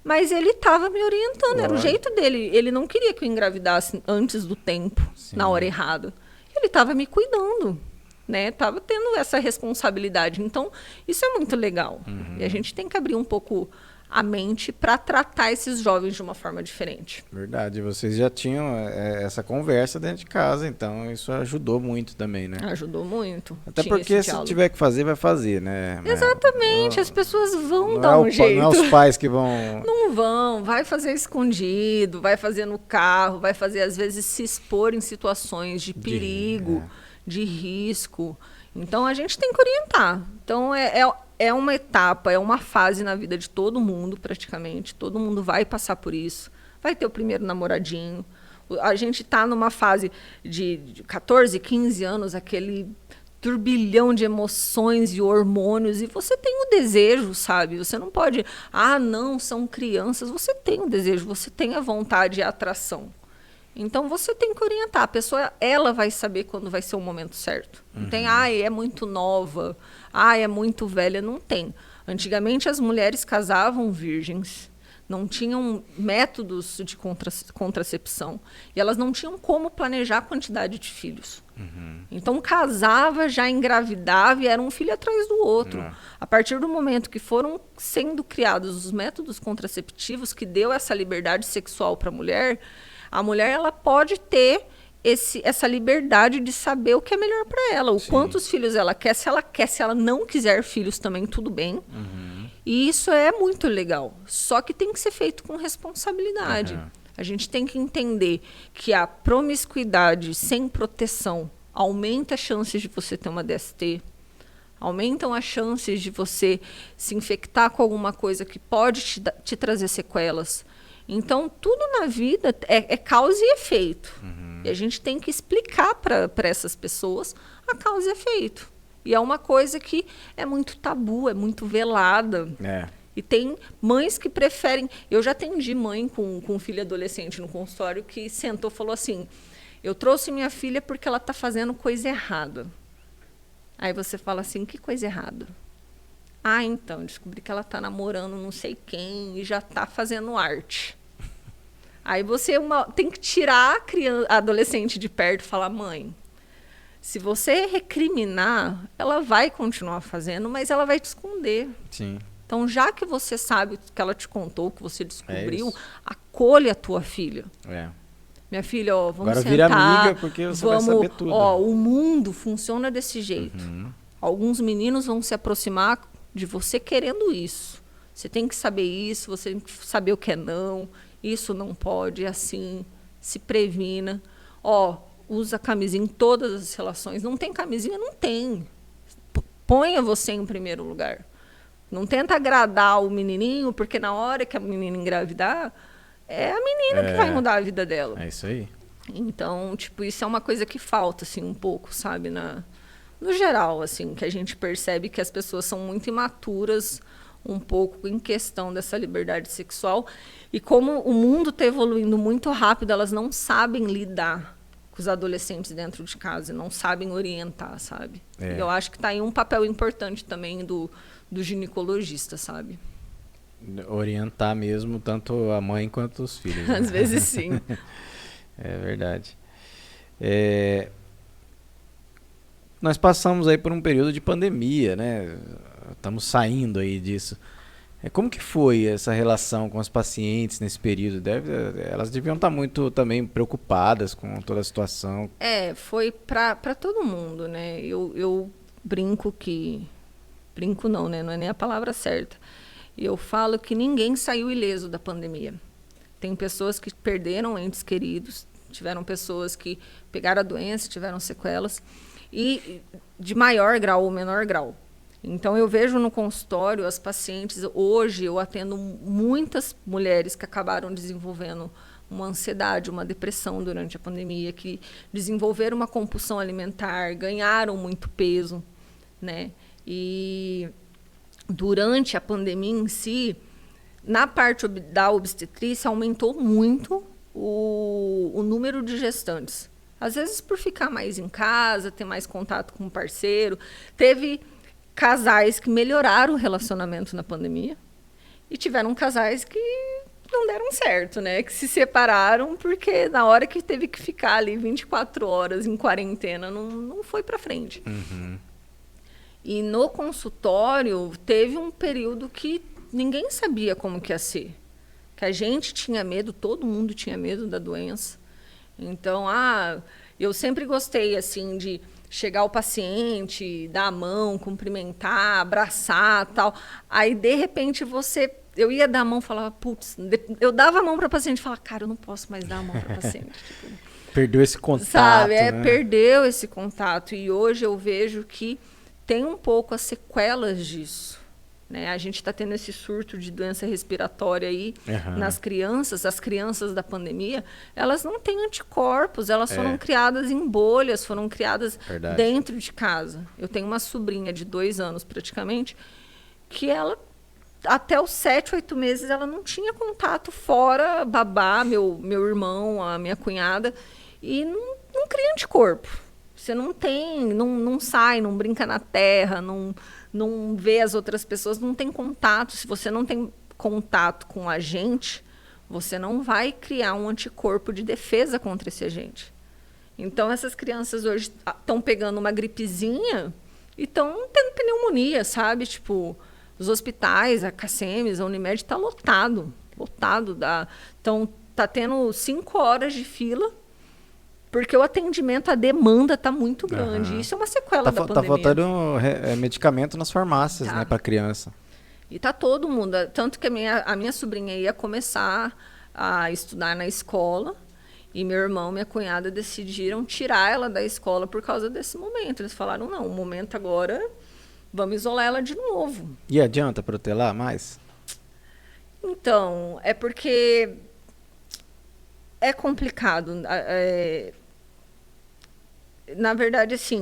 mas ele estava me orientando, era o jeito dele. Ele não queria que eu engravidasse antes do tempo, na hora errada. Ele estava me cuidando, né? Estava tendo essa responsabilidade. Então, isso é muito legal. E a gente tem que abrir um pouco a mente para tratar esses jovens de uma forma diferente. Verdade, vocês já tinham essa conversa dentro de casa, então isso ajudou muito também, né? Ajudou muito. Até porque se tiver que fazer, vai fazer, né? Exatamente, as pessoas vão dar um jeito. Não é os pais que vão... Não vão, vai fazer escondido, vai fazer no carro, vai fazer às vezes se expor em situações de perigo, de risco. Então a gente tem que orientar. Então é uma etapa, é uma fase na vida de todo mundo, praticamente. Todo mundo vai passar por isso. Vai ter o primeiro namoradinho. A gente está numa fase de 14, 15 anos, aquele turbilhão de emoções e hormônios. E você tem o desejo, sabe? Você não pode... Ah, não, são crianças. Você tem o desejo, você tem a vontade e a atração. Então, você tem que orientar. A pessoa, ela vai saber quando vai ser o momento certo. Não tem, é muito nova, é muito velha. Não tem. Antigamente, as mulheres casavam virgens. Não tinham métodos de contracepção. E elas não tinham como planejar a quantidade de filhos. Então, casava, já engravidava e era um filho atrás do outro. A partir do momento que foram sendo criados os métodos contraceptivos, que deu essa liberdade sexual para a mulher ela pode ter essa liberdade de saber o que é melhor para ela, o quantos filhos ela quer, se ela não quiser filhos também, tudo bem. E isso é muito legal, só que tem que ser feito com responsabilidade. A gente tem que entender que a promiscuidade sem proteção aumenta as chances de você ter uma DST, aumentam as chances de você se infectar com alguma coisa que pode te trazer sequelas. Então, tudo na vida é causa e efeito. E a gente tem que explicar para essas pessoas a causa e efeito. E é uma coisa que é muito tabu, é muito velada. E tem mães que preferem... Eu já atendi mãe com filho adolescente no consultório que sentou e falou assim, eu trouxe minha filha porque ela está fazendo coisa errada. Aí você fala assim, que coisa errada? Ah, então, descobri que ela está namorando não sei quem e já está fazendo arte. Aí você tem que tirar a adolescente de perto e falar, mãe, se você recriminar, ela vai continuar fazendo, mas ela vai te esconder. Sim. Então, já que você sabe o que ela te contou, que você descobriu, acolha a tua filha. Minha filha, ó, vamos agora sentar. Vira amiga, porque você vai saber tudo. Ó, o mundo funciona desse jeito. Alguns meninos vão se aproximar de você querendo isso. Você tem que saber isso, você tem que saber o que é não. Isso não pode, é assim. Se previna. Ó, usa camisinha em todas as relações. Não tem camisinha? Não tem. Ponha você em primeiro lugar. Não tenta agradar o menininho, porque na hora que a menina engravidar, é a menina que vai mudar a vida dela. É isso aí. Então, tipo, isso é uma coisa que falta, assim, um pouco, sabe? No geral, assim, que a gente percebe que as pessoas são muito imaturas um pouco em questão dessa liberdade sexual. E como o mundo está evoluindo muito rápido, elas não sabem lidar com os adolescentes dentro de casa, não sabem orientar, sabe? E eu acho que está aí um papel importante também do ginecologista, sabe? Orientar mesmo, tanto a mãe quanto os filhos. Né? Às vezes sim. É verdade. Nós passamos aí por um período de pandemia, né? Estamos saindo aí disso. Como que foi essa relação com as pacientes nesse período? Elas deviam estar muito também preocupadas com toda a situação. Foi para todo mundo, né? Eu brinco que... Brinco não, né? Não é nem a palavra certa. Eu falo que ninguém saiu ileso da pandemia. Tem pessoas que perderam entes queridos, tiveram pessoas que pegaram a doença, tiveram sequelas, e de maior grau ou menor grau. Então, eu vejo no consultório as pacientes... Hoje, eu atendo muitas mulheres que acabaram desenvolvendo uma ansiedade, uma depressão durante a pandemia, que desenvolveram uma compulsão alimentar, ganharam muito peso, né? E durante a pandemia em si, na parte da obstetrícia, aumentou muito o número de gestantes. Às vezes, por ficar mais em casa, ter mais contato com o parceiro. Teve casais que melhoraram o relacionamento na pandemia e tiveram casais que não deram certo, né? Que se separaram porque na hora que teve que ficar ali 24 horas em quarentena, não foi para frente. E no consultório, teve um período que ninguém sabia como que ia ser. Que a gente tinha medo, todo mundo tinha medo da doença. Então, eu sempre gostei, assim, de chegar ao paciente, dar a mão, cumprimentar, abraçar, tal. Aí, de repente, eu ia dar a mão e falava, putz, eu dava a mão para o paciente e falava, cara, eu não posso mais dar a mão para o paciente. Tipo, perdeu esse contato, sabe? né? Perdeu esse contato. E hoje eu vejo que tem um pouco as sequelas disso. Né? A gente está tendo esse surto de doença respiratória aí nas crianças. As crianças da pandemia, elas não têm anticorpos, elas foram criadas em bolhas, foram criadas dentro de casa. Eu tenho uma sobrinha de 2 anos, praticamente, que ela, até os 7, 8 meses, ela não tinha contato fora babá, meu irmão, a minha cunhada, e não cria anticorpo. Você não tem, não sai, não brinca na terra, não vê as outras pessoas, não tem contato. Se você não tem contato com a gente, você não vai criar um anticorpo de defesa contra esse agente. Então, essas crianças hoje estão pegando uma gripezinha e estão tendo pneumonia, sabe? Tipo, os hospitais, a CACEMES, a Unimed, está lotado. Então, está tendo 5 horas de fila, porque o atendimento, a demanda está muito grande. Isso é uma sequela da pandemia. Está faltando medicamento nas farmácias, né, para criança. E está todo mundo. Tanto que a minha sobrinha ia começar a estudar na escola. E meu irmão e minha cunhada decidiram tirar ela da escola por causa desse momento. Eles falaram, não, o momento agora, vamos isolar ela de novo. E adianta protelar mais? Então, é porque é complicado. Na verdade, assim,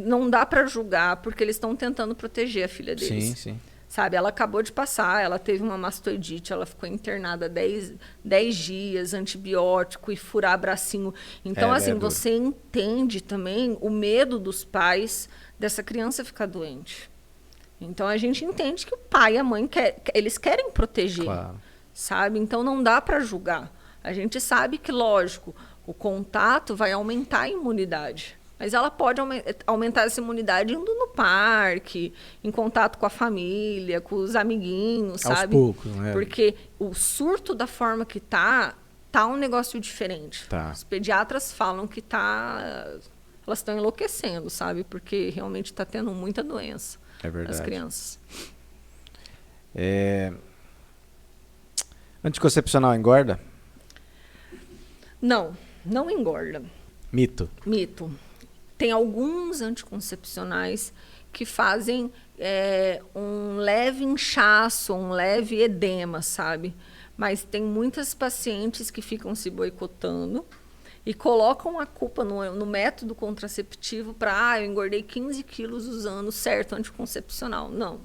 não dá para julgar porque eles estão tentando proteger a filha deles. Sim, sim. Sabe, ela acabou de passar, ela teve uma mastoidite, ela ficou internada 10 dias, antibiótico e furar bracinho. Então, assim, você entende também o medo dos pais dessa criança ficar doente. Então, a gente entende que o pai e a mãe, eles querem proteger, Claro. sabe? Então, não dá para julgar. A gente sabe que, lógico, o contato vai aumentar a imunidade. Mas ela pode aumentar essa imunidade indo no parque, em contato com a família, com os amiguinhos, sabe? Aos poucos, né? Porque o surto da forma que tá um negócio diferente. Tá. Os pediatras falam que elas estão enlouquecendo, sabe? Porque realmente está tendo muita doença nas crianças. Anticoncepcional engorda? Não, não engorda. Mito. Tem alguns anticoncepcionais que fazem um leve inchaço, um leve edema, sabe? Mas tem muitas pacientes que ficam se boicotando e colocam a culpa no método contraceptivo para, eu engordei 15 quilos usando certo anticoncepcional. Não,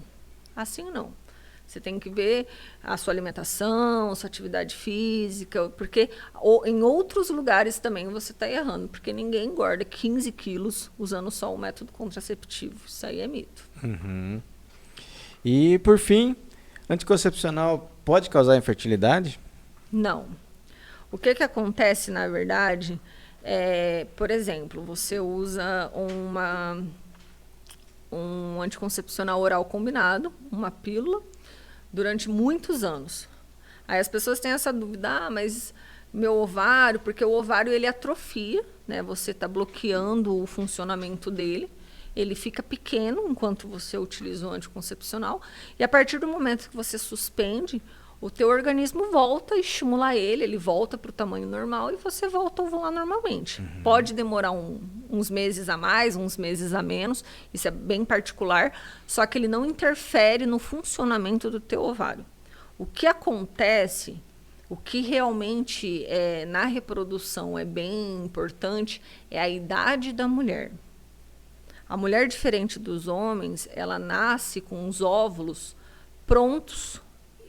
assim não. Você tem que ver a sua alimentação, a sua atividade física, porque em outros lugares também você está errando, porque ninguém engorda 15 quilos usando só o método contraceptivo. Isso aí é mito. Uhum. E, por fim, anticoncepcional pode causar infertilidade? Não. O que acontece, na verdade, por exemplo, você usa um anticoncepcional oral combinado, uma pílula, durante muitos anos. Aí as pessoas têm essa dúvida, mas meu ovário, porque o ovário ele atrofia, né? Você está bloqueando o funcionamento dele, ele fica pequeno enquanto você utiliza o anticoncepcional, e a partir do momento que você suspende, o teu organismo volta a estimular ele volta para o tamanho normal e você volta a ovular normalmente. Uhum. Pode demorar uns meses a mais, uns meses a menos, isso é bem particular, só que ele não interfere no funcionamento do teu ovário. O que acontece, o que realmente na reprodução é bem importante, é a idade da mulher. A mulher, diferente dos homens, ela nasce com os óvulos prontos,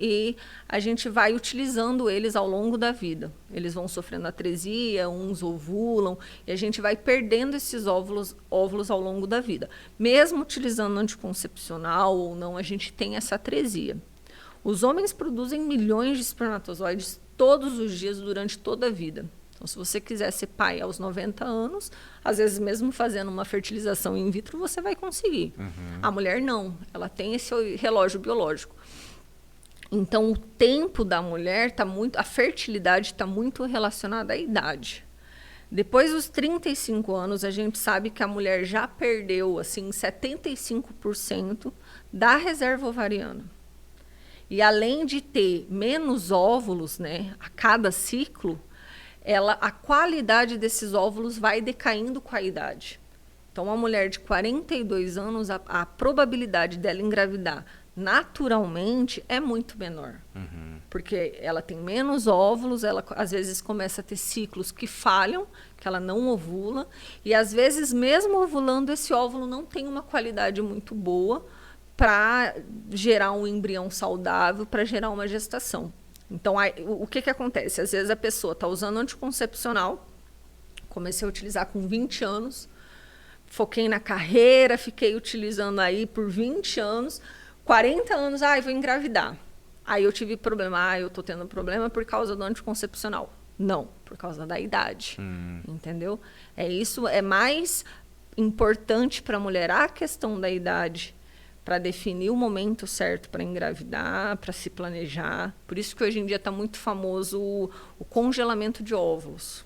e a gente vai utilizando eles ao longo da vida. Eles vão sofrendo atresia, uns ovulam, e a gente vai perdendo esses óvulos ao longo da vida. Mesmo utilizando anticoncepcional ou não, a gente tem essa atresia. Os homens produzem milhões de espermatozoides todos os dias durante toda a vida. Então, se você quiser ser pai aos 90 anos, às vezes mesmo fazendo uma fertilização in vitro, você vai conseguir. Uhum. A mulher não, ela tem esse relógio biológico. Então, o tempo da mulher a fertilidade está muito relacionada à idade. Depois dos 35 anos, a gente sabe que a mulher já perdeu, assim, 75% da reserva ovariana. E além de ter menos óvulos, né, a cada ciclo, a qualidade desses óvulos vai decaindo com a idade. Então, uma mulher de 42 anos, a probabilidade dela engravidar naturalmente é muito menor. Uhum. Porque ela tem menos óvulos, ela às vezes começa a ter ciclos que falham, que ela não ovula, e às vezes mesmo ovulando, esse óvulo não tem uma qualidade muito boa para gerar um embrião saudável, para gerar uma gestação. Então, o que acontece? Às vezes a pessoa está usando anticoncepcional, comecei a utilizar com 20 anos, foquei na carreira, fiquei utilizando aí por 20 anos, 40 anos, vou engravidar. Aí eu tive problema, eu tô tendo problema por causa do anticoncepcional. Não, por causa da idade, entendeu? Isso é mais importante para a mulher a questão da idade, para definir o momento certo para engravidar, para se planejar. Por isso que hoje em dia está muito famoso o congelamento de óvulos.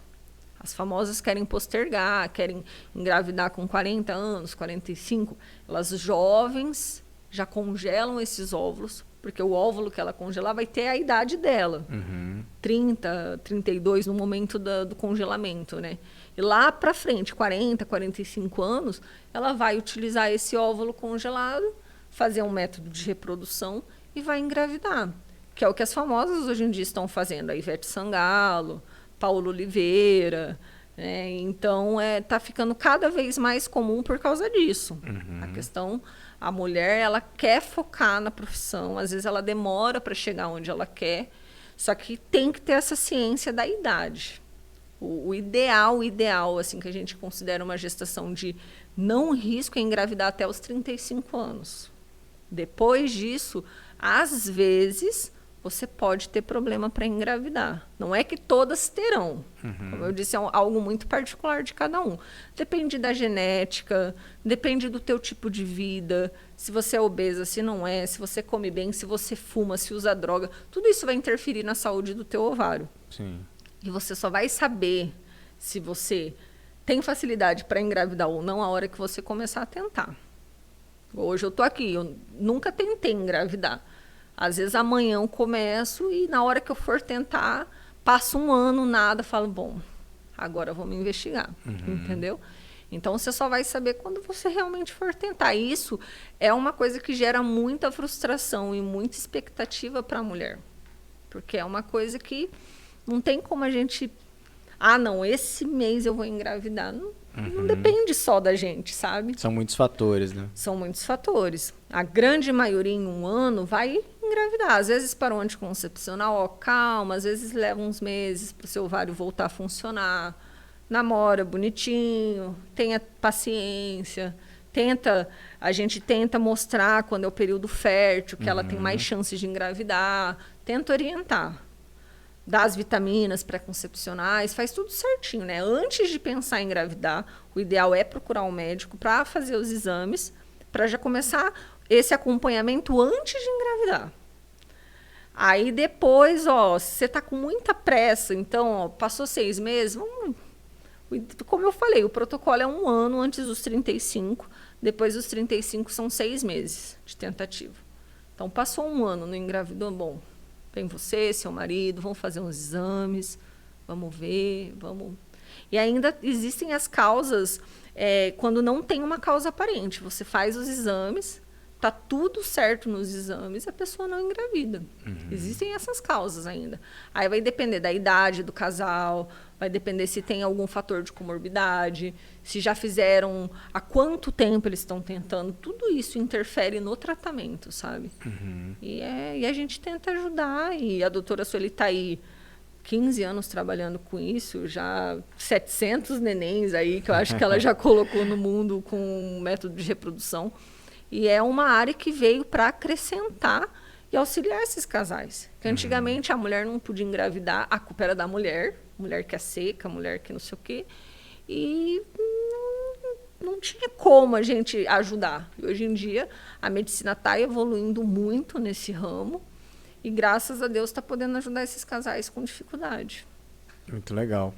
As famosas querem postergar, querem engravidar com 40 anos, 45. Elas jovens já congelam esses óvulos porque o óvulo que ela congelar vai ter a idade dela. 30, 32 no momento do congelamento, né? E lá para frente, 40, 45 anos, ela vai utilizar esse óvulo congelado, fazer um método de reprodução e vai engravidar. Que é o que as famosas hoje em dia estão fazendo. A Ivete Sangalo, Paulo Oliveira. Né? Então, tá ficando cada vez mais comum por causa disso. A questão, a mulher, ela quer focar na profissão. Às vezes, ela demora para chegar onde ela quer. Só que tem que ter essa ciência da idade. O ideal, assim, que a gente considera uma gestação de não risco é engravidar até os 35 anos. Depois disso, às vezes, você pode ter problema para engravidar. Não é que todas terão. Como eu disse, é algo muito particular de cada um. Depende da genética, depende do teu tipo de vida, se você é obesa, se não é, se você come bem, se você fuma, se usa droga. Tudo isso vai interferir na saúde do teu ovário. Sim. E você só vai saber se você tem facilidade para engravidar ou não a hora que você começar a tentar. Hoje eu tô aqui, eu nunca tentei engravidar. Às vezes amanhã eu começo e na hora que eu for tentar, passa um ano, nada, falo, bom, agora eu vou me investigar, entendeu? Então você só vai saber quando você realmente for tentar. Isso é uma coisa que gera muita frustração e muita expectativa para a mulher. Porque é uma coisa que não tem como a gente... Ah, não, esse mês eu vou engravidar. Não depende só da gente, sabe? São muitos fatores, né? São muitos fatores. A grande maioria em um ano vai engravidar. Às vezes para o anticoncepcional, ó, calma, às vezes leva uns meses para o seu ovário voltar a funcionar. Namora bonitinho, tenha paciência, a gente tenta mostrar quando é o período fértil, que ela tem mais chances de engravidar, tenta orientar. Dá as vitaminas pré-concepcionais, faz tudo certinho, né? Antes de pensar em engravidar, o ideal é procurar um médico para fazer os exames, para já começar esse acompanhamento antes de engravidar. Aí depois, ó, se você está com muita pressa, então, ó, passou 6 meses, como eu falei, o protocolo é 1 ano antes dos 35, depois dos 35 são 6 meses de tentativa. Então, passou 1 ano, não engravidou, bom... Vem você, seu marido, vamos fazer uns exames, vamos ver, vamos... E ainda existem as causas, quando não tem uma causa aparente. Você faz os exames, está tudo certo nos exames, a pessoa não engravida. Existem essas causas ainda. Aí vai depender da idade do casal, vai depender se tem algum fator de comorbidade, se já fizeram, há quanto tempo eles estão tentando. Tudo isso interfere no tratamento, sabe? E a gente tenta ajudar. E a doutora Sueli está aí 15 anos trabalhando com isso, já 700 nenéns aí, que eu acho que ela já colocou no mundo com um método de reprodução. E é uma área que veio para acrescentar e auxiliar esses casais. Porque antigamente a mulher não podia engravidar, a culpa era da mulher que é seca, mulher que não sei o quê. E não tinha como a gente ajudar. E hoje em dia a medicina está evoluindo muito nesse ramo e graças a Deus está podendo ajudar esses casais com dificuldade. Muito legal.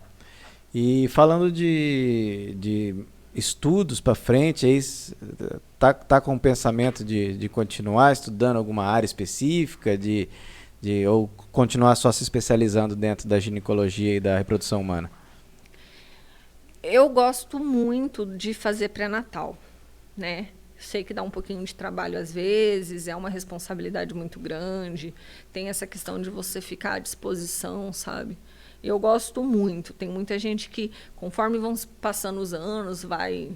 E falando de estudos para frente, aí tá com o pensamento de continuar estudando alguma área específica, ou continuar só se especializando dentro da ginecologia e da reprodução humana? Eu gosto muito de fazer pré-natal, né? Sei que dá um pouquinho de trabalho às vezes, é uma responsabilidade muito grande, tem essa questão de você ficar à disposição, sabe? Eu gosto muito. Tem muita gente que, conforme vão passando os anos, vai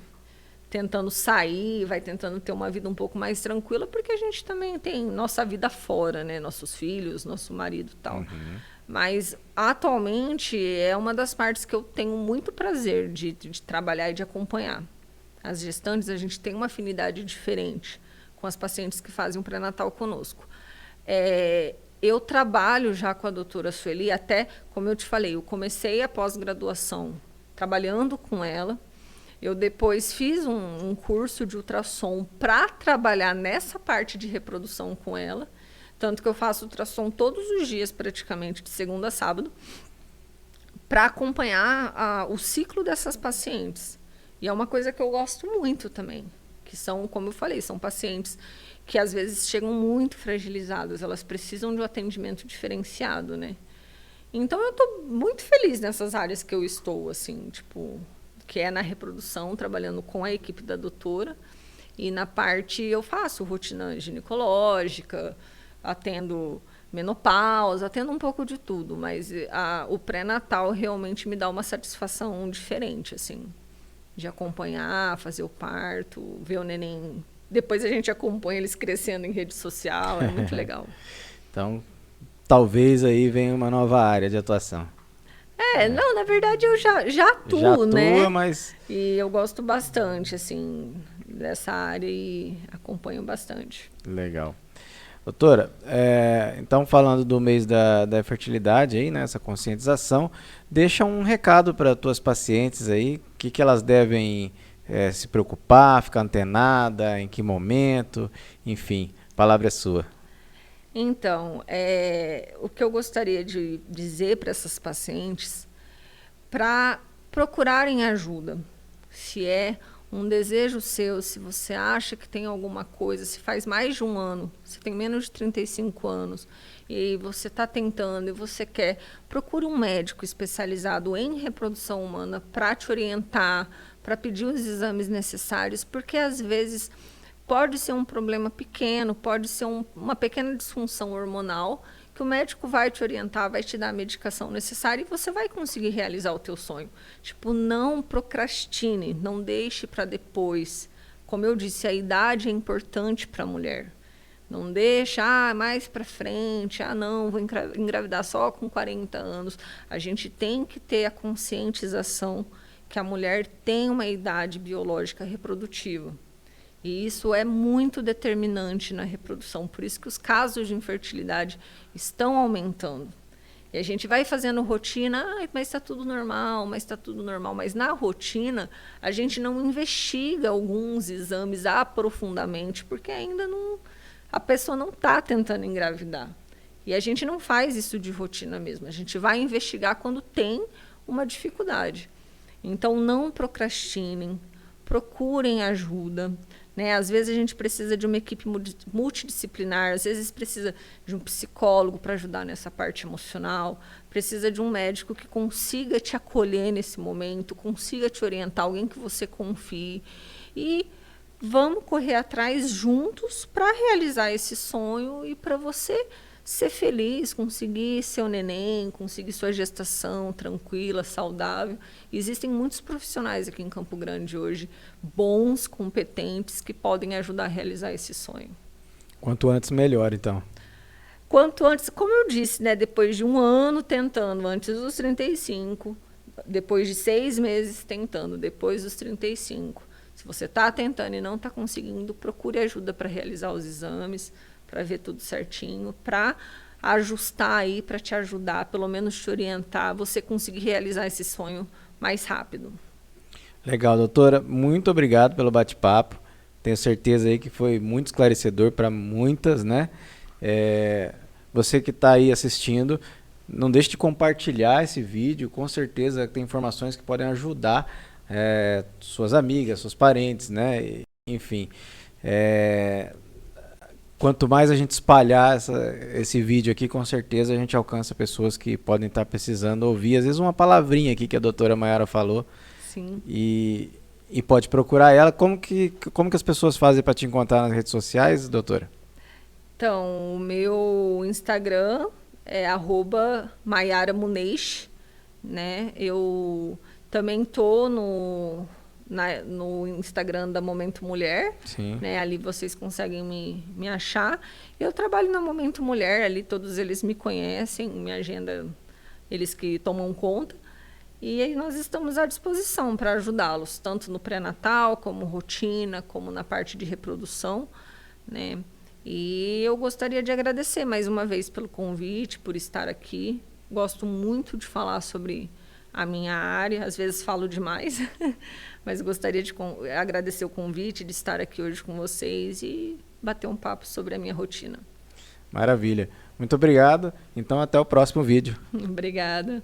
tentando sair, vai tentando ter uma vida um pouco mais tranquila, porque a gente também tem nossa vida fora, né? Nossos filhos, nosso marido e tal. Mas, atualmente, é uma das partes que eu tenho muito prazer de trabalhar e de acompanhar. As gestantes, a gente tem uma afinidade diferente com as pacientes que fazem um pré-natal conosco. Eu trabalho já com a doutora Sueli, até, como eu te falei, eu comecei a pós-graduação trabalhando com ela. Eu depois fiz um curso de ultrassom para trabalhar nessa parte de reprodução com ela. Tanto que eu faço ultrassom todos os dias, praticamente, de segunda a sábado, para acompanhar o ciclo dessas pacientes. E é uma coisa que eu gosto muito também. que são, como eu falei, são pacientes que às vezes chegam muito fragilizadas, elas precisam de um atendimento diferenciado, né? Então eu estou muito feliz nessas áreas que eu estou, assim, tipo, que é na reprodução, trabalhando com a equipe da doutora, e na parte eu faço rotina ginecológica, atendo menopausa, atendo um pouco de tudo, mas o pré-natal realmente me dá uma satisfação diferente, assim, de acompanhar, fazer o parto, ver o neném. Depois a gente acompanha eles crescendo em rede social, é muito legal. Então, talvez aí venha uma nova área de atuação. Não, na verdade eu já atuo, Já atua, né? mas... E eu gosto bastante, assim, dessa área e acompanho bastante. Legal. Doutora, então falando do mês da fertilidade aí, né, essa conscientização, deixa um recado para tuas pacientes aí, o que elas devem se preocupar, ficar antenada, em que momento, enfim, a palavra é sua. Então, o que eu gostaria de dizer para essas pacientes, para procurarem ajuda, se é um desejo seu, se você acha que tem alguma coisa, se faz mais de um ano, se tem menos de 35 anos, e você está tentando e você quer, procure um médico especializado em reprodução humana para te orientar, para pedir os exames necessários, porque às vezes pode ser um problema pequeno, pode ser uma pequena disfunção hormonal, que o médico vai te orientar, vai te dar a medicação necessária e você vai conseguir realizar o teu sonho. Tipo, não procrastine, não deixe para depois. Como eu disse, a idade é importante para a mulher. Não deixa, mais para frente, não, vou engravidar só com 40 anos. A gente tem que ter a conscientização que a mulher tem uma idade biológica reprodutiva. E isso é muito determinante na reprodução, por isso que os casos de infertilidade estão aumentando. E a gente vai fazendo rotina, mas está tudo normal, mas está tudo normal. Mas na rotina, a gente não investiga alguns exames aprofundadamente, porque ainda não, a pessoa não está tentando engravidar. E a gente não faz isso de rotina mesmo, a gente vai investigar quando tem uma dificuldade. Então, não procrastinem, procurem ajuda. Né? Às vezes a gente precisa de uma equipe multidisciplinar, às vezes precisa de um psicólogo para ajudar nessa parte emocional, precisa de um médico que consiga te acolher nesse momento, consiga te orientar, alguém que você confie. E vamos correr atrás juntos para realizar esse sonho e para você ser feliz, conseguir seu neném, conseguir sua gestação tranquila, saudável. Existem muitos profissionais aqui em Campo Grande hoje, bons, competentes, que podem ajudar a realizar esse sonho. Quanto antes, melhor, então. Quanto antes, como eu disse, né, depois de um ano tentando, antes dos 35, depois de 6 meses tentando, depois dos 35. Se você está tentando e não está conseguindo, procure ajuda para realizar os exames, para ver tudo certinho, para ajustar aí, para te ajudar, pelo menos te orientar, você conseguir realizar esse sonho mais rápido. Legal, doutora. Muito obrigado pelo bate-papo. Tenho certeza aí que foi muito esclarecedor para muitas, né? Você que está aí assistindo, não deixe de compartilhar esse vídeo. Com certeza tem informações que podem ajudar suas amigas, seus parentes, né? Enfim, quanto mais a gente espalhar esse vídeo aqui, com certeza a gente alcança pessoas que podem estar precisando ouvir, às vezes uma palavrinha aqui que a doutora Maiara falou. Sim. E pode procurar ela. Como que as pessoas fazem para te encontrar nas redes sociais, doutora? Então, o meu Instagram é @maiaramuneish, né? Eu também tô no Instagram da Momento Mulher. Sim. Né? Ali vocês conseguem me achar. Eu trabalho na Momento Mulher, ali todos eles me conhecem, minha agenda, eles que tomam conta. E aí nós estamos à disposição para ajudá-los, tanto no pré-natal, como rotina, como na parte de reprodução, né? E eu gostaria de agradecer mais uma vez pelo convite, por estar aqui. Gosto muito de falar sobre a minha área, às vezes falo demais, mas gostaria de agradecer o convite, de estar aqui hoje com vocês e bater um papo sobre a minha rotina. Maravilha. Muito obrigado. Então, até o próximo vídeo. Obrigada.